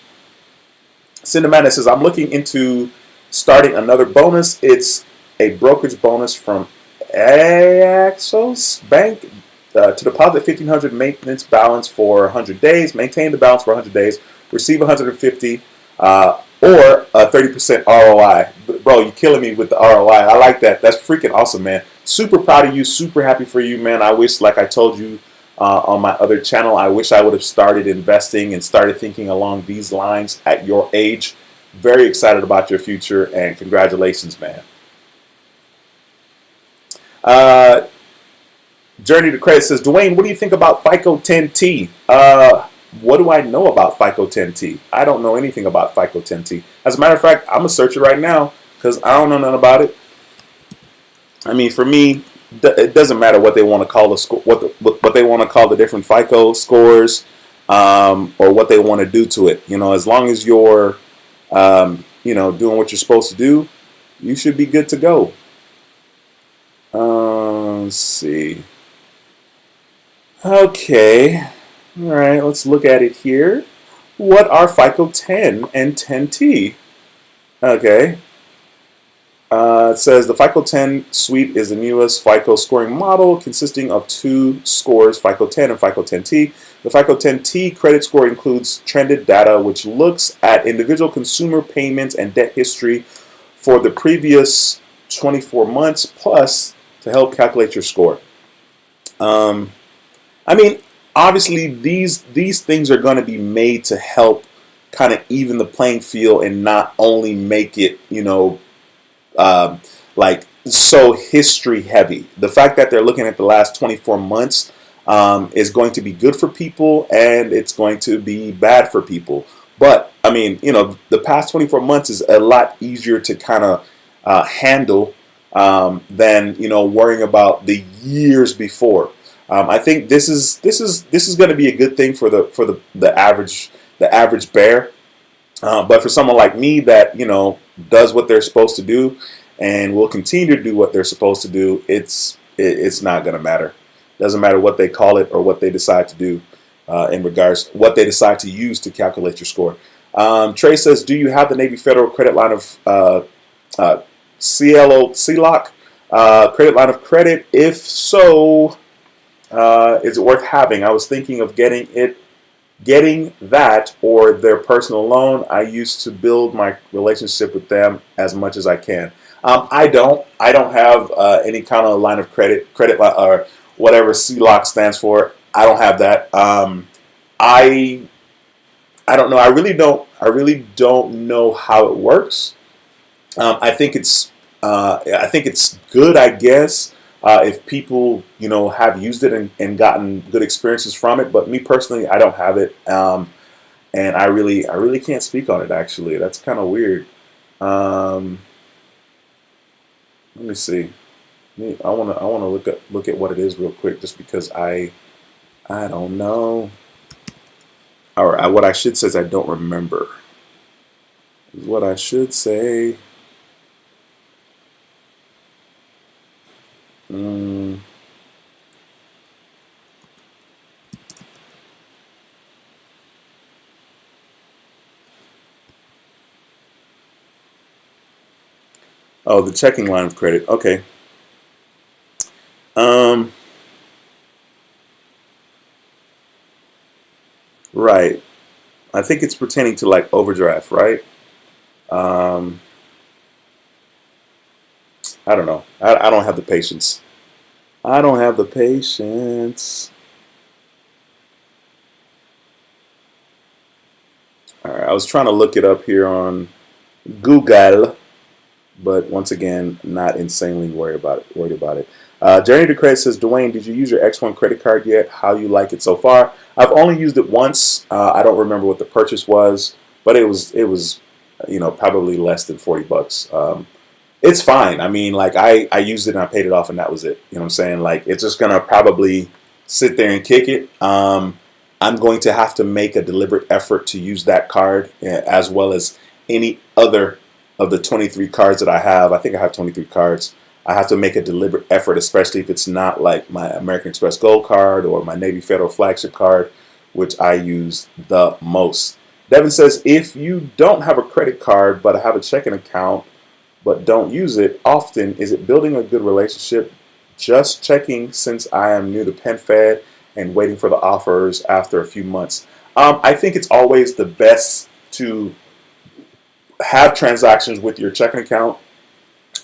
Cinnamon says, I'm looking into starting another bonus. It's a brokerage bonus from Axos Bank to deposit 1,500 maintenance balance for 100 days, maintain the balance for 100 days, receive 150, or a 30% ROI. Bro, you're killing me with the ROI. I like that. That's freaking awesome, man. Super proud of you. Super happy for you, man. I wish, like I told you on my other channel, I wish I would have started investing and started thinking along these lines at your age. Very excited about your future, and congratulations, man. Journey to Credit says, Dwayne, what do you think about FICO 10T? What do I know about FICO 10T? I don't know anything about FICO 10T. As a matter of fact, I'm going to search it right now because I don't know nothing about it. I mean, for me, it doesn't matter what they want to call the score, what they want to call the different FICO scores, or what they want to do to it. You know, as long as you're, doing what you're supposed to do, you should be good to go. Let's see. Okay. All right. Let's look at it here. What are FICO 10 and 10T? Okay. It says the FICO 10 suite is the newest FICO scoring model consisting of two scores, FICO 10 and FICO 10T. The FICO 10T credit score includes trended data, which looks at individual consumer payments and debt history for the previous 24 months, plus to help calculate your score. I mean, obviously, these things are going to be made to help kind of even the playing field and not only make it, like so history heavy. The fact that they're looking at the last 24 months is going to be good for people, and it's going to be bad for people. But I mean, the past 24 months is a lot easier to kind of handle than worrying about the years before. I think this is going to be a good thing for the average bear. But for someone like me that does what they're supposed to do and will continue to do what they're supposed to do, it's not going to matter. Doesn't matter what they call it or what they decide to do in regards what they decide to use to calculate your score. Trey says, do you have the Navy Federal credit line of CLOC credit line of credit? If so, is it worth having? I was thinking of getting that or their personal loan. I used to build my relationship with them as much as I can. I don't have any kind of line of credit or whatever CLOC stands for. I don't have that. I don't know. I really don't know how it works. I think it's good, I guess, if people have used it and gotten good experiences from it. But me personally, I don't have it, and I really can't speak on it. Actually, that's kind of weird. Let me see. I wanna look at what it is real quick, just because I don't know. Or what I should say is I don't remember. What I should say. Oh, the checking line of credit. Okay. Right. I think it's pertaining to like overdraft, right? Um, I don't know. I don't have the patience. I don't have the patience. All right, I was trying to look it up here on Google, but once again, not insanely worried about it. Journey to Credit says, Dwayne, did you use your X1 credit card yet? How you like it so far? I've only used it once. I don't remember what the purchase was, but it was probably less than $40. It's fine. I mean, like I used it and I paid it off and that was it. You know what I'm saying? Like it's just gonna probably sit there and kick it. I'm going to have to make a deliberate effort to use that card as well as any other of the 23 cards that I have. I think I have 23 cards. I have to make a deliberate effort, especially if it's not like my American Express Gold card or my Navy Federal flagship card, which I use the most. Devin says, if you don't have a credit card but have a checking account but don't use it often, is it building a good relationship? Just checking since I am new to PenFed and waiting for the offers after a few months. I think it's always the best to have transactions with your checking account.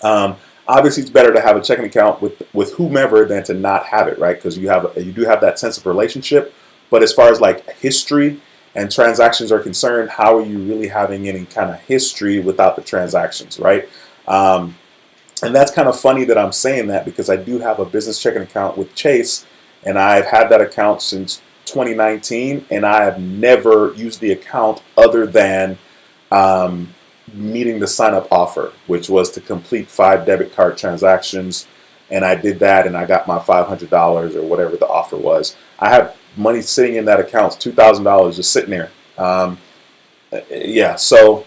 Obviously, it's better to have a checking account with whomever than to not have it, right? Because you do have that sense of relationship. But as far as like history and transactions are concerned, how are you really having any kind of history without the transactions, right? And that's kind of funny that I'm saying that because I do have a business checking account with Chase, and I've had that account since 2019, and I have never used the account other than meeting the sign up offer, which was to complete 5 debit card transactions. And I did that and I got my $500 or whatever the offer was. I have money sitting in that account, $2,000 just sitting there. Yeah, so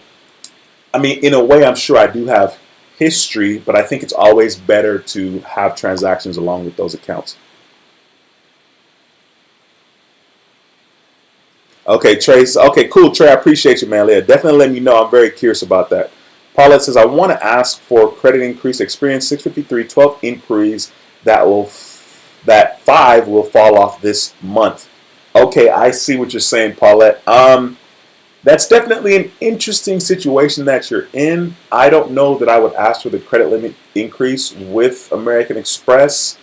I mean, in a way, I'm sure I do have history, but I think it's always better to have transactions along with those accounts. Okay, Trace. Okay, cool, Trey. I appreciate you, man. Yeah, definitely let me know. I'm very curious about that. Paulette says, I want to ask for credit increase. Experience 653, 12 inquiries that 5 will fall off this month. Okay, I see what you're saying, Paulette. That's definitely an interesting situation that you're in. I don't know that I would ask for the credit limit increase with American Express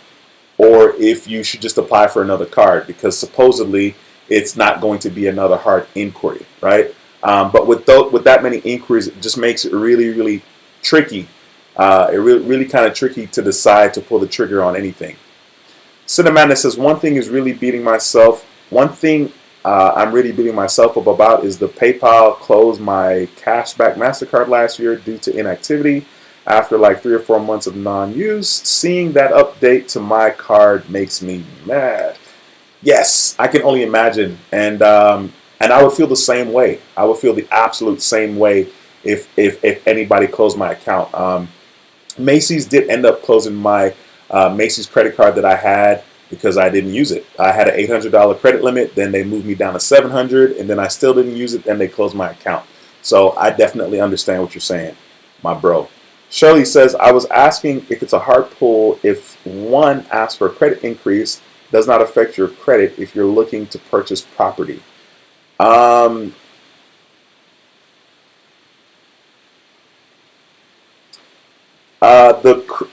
or if you should just apply for another card because supposedly it's not going to be another hard inquiry, right? But with that many inquiries, it just makes it really, really tricky. Really kind of tricky to decide to pull the trigger on anything. Cinnamon says, one thing is really beating myself. One thing I'm really beating myself up about is the PayPal closed my cashback MasterCard last year due to inactivity. After like 3 or 4 months of non-use, seeing that update to my card makes me mad. Yes, I can only imagine, and I would feel the same way. I would feel the absolute same way if anybody closed my account. Macy's did end up closing my Macy's credit card that I had because I didn't use it. I had an $800 credit limit, then they moved me down to $700, and then I still didn't use it, then they closed my account. So I definitely understand what you're saying, my bro. Shirley says, I was asking if it's a hard pull if one asks for a credit increase does not affect your credit if you're looking to purchase property.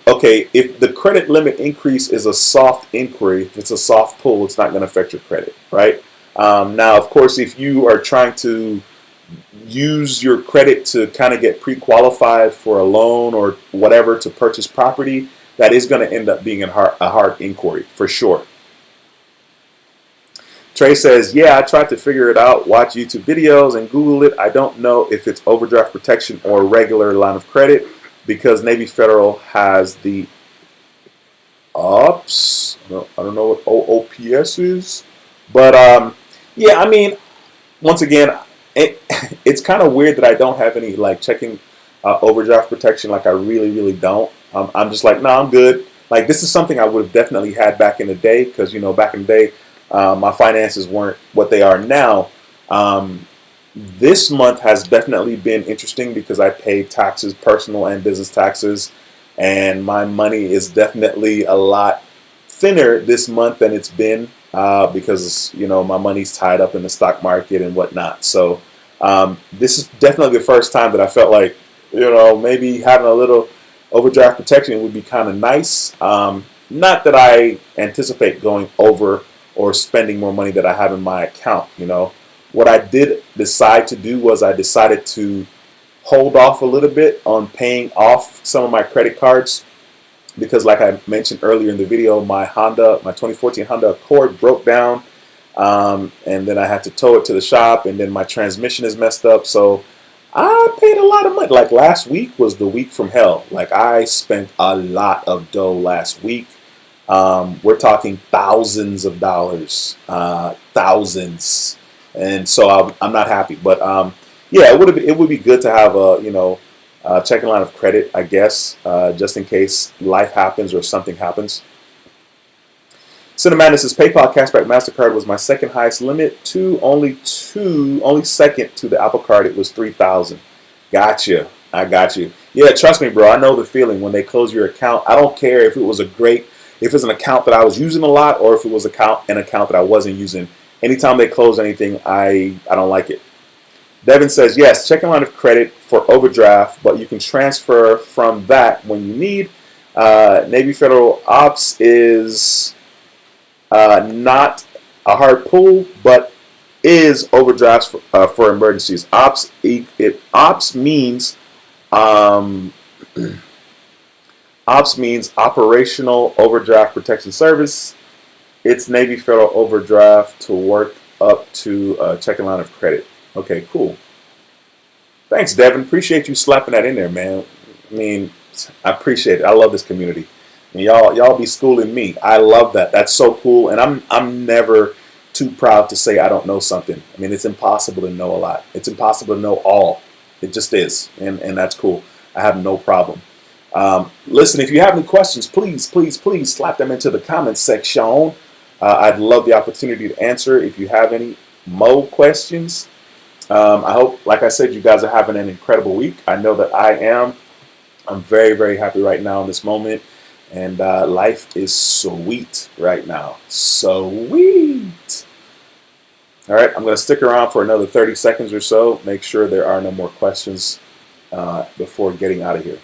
Okay, if the credit limit increase is a soft inquiry, if it's a soft pull, it's not going to affect your credit, right? Now, of course, if you are trying to use your credit to kind of get pre-qualified for a loan or whatever to purchase property, that is going to end up being a hard inquiry for sure. Trey says, yeah, I tried to figure it out, watch YouTube videos and Google it. I don't know if it's overdraft protection or regular line of credit because Navy Federal has the OPS. I don't know what OOPS is. But yeah, I mean, once again, it's kind of weird that I don't have any like checking overdraft protection. Like I really, really don't. I'm just like, no, I'm good. Like this is something I would have definitely had back in the day because, you know, back in the day, my finances weren't what they are now. This month has definitely been interesting because I paid taxes, personal and business taxes, and my money is definitely a lot thinner this month than it's been because my money's tied up in the stock market and whatnot. So this is definitely the first time that I felt like maybe having a little overdraft protection would be kind of nice. Not that I anticipate going over or spending more money that I have in my account. What I did decide to do was I decided to hold off a little bit on paying off some of my credit cards because, like I mentioned earlier in the video, my 2014 Honda Accord broke down, and then I had to tow it to the shop, and then my transmission is messed up. So I paid a lot of money. Like last week was the week from hell. Like I spent a lot of dough last week. We're talking thousands of dollars, thousands, and so I'm not happy. But yeah, it would be good to have a checking line of credit, I guess, just in case life happens or something happens. Cinemadness' PayPal Cashback MasterCard was my second highest limit, only second to the Apple Card. It was $3,000. Gotcha. I got you. Yeah, trust me, bro. I know the feeling when they close your account. I don't care if it's an account that I was using a lot or if it was an account that I wasn't using. Anytime they close anything, I don't like it. Devin says, yes, checking line of credit for overdraft, but you can transfer from that when you need. Navy Federal Ops is not a hard pull, but is overdrafts for emergencies. Ops means Ops means Operational Overdraft Protection Service. It's Navy Federal Overdraft to work up to a checking line of credit. Okay, cool. Thanks, Devin. Appreciate you slapping that in there, man. I mean, I appreciate it. I love this community. And y'all be schooling me. I love that. That's so cool. And I'm never too proud to say I don't know something. I mean, it's impossible to know a lot. It's impossible to know all. It just is. And that's cool. I have no problem. Listen, if you have any questions, please slap them into the comments section. I'd love the opportunity to answer if you have any more questions. I hope, like I said, you guys are having an incredible week. I know that I am. I'm very, very happy right now in this moment. And life is sweet right now. Sweet. All right, I'm going to stick around for another 30 seconds or so. Make sure there are no more questions before getting out of here.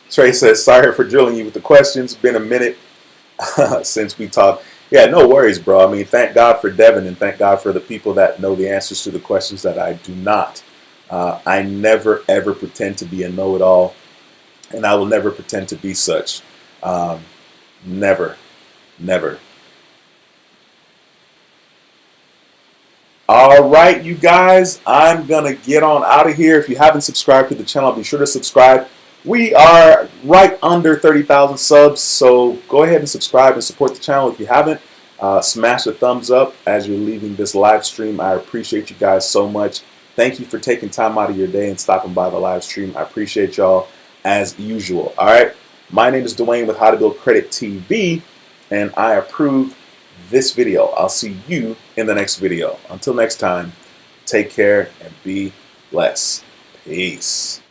Trey says, sorry for drilling you with the questions. Been a minute since we talked. Yeah, no worries, bro. I mean, thank God for Devin and thank God for the people that know the answers to the questions that I do not. I never, ever pretend to be a know-it-all, and I will never pretend to be such. Never, never. All right, you guys, I'm going to get on out of here. If you haven't subscribed to the channel, be sure to subscribe. We are right under 30,000 subs, so go ahead and subscribe and support the channel if you haven't. Smash the thumbs up as you're leaving this live stream. I appreciate you guys so much. Thank you for taking time out of your day and stopping by the live stream. I appreciate y'all as usual. All right, my name is Dwayne with How to Build Credit TV, and I approve this video. I'll see you in the next video. Until next time, take care and be blessed. Peace.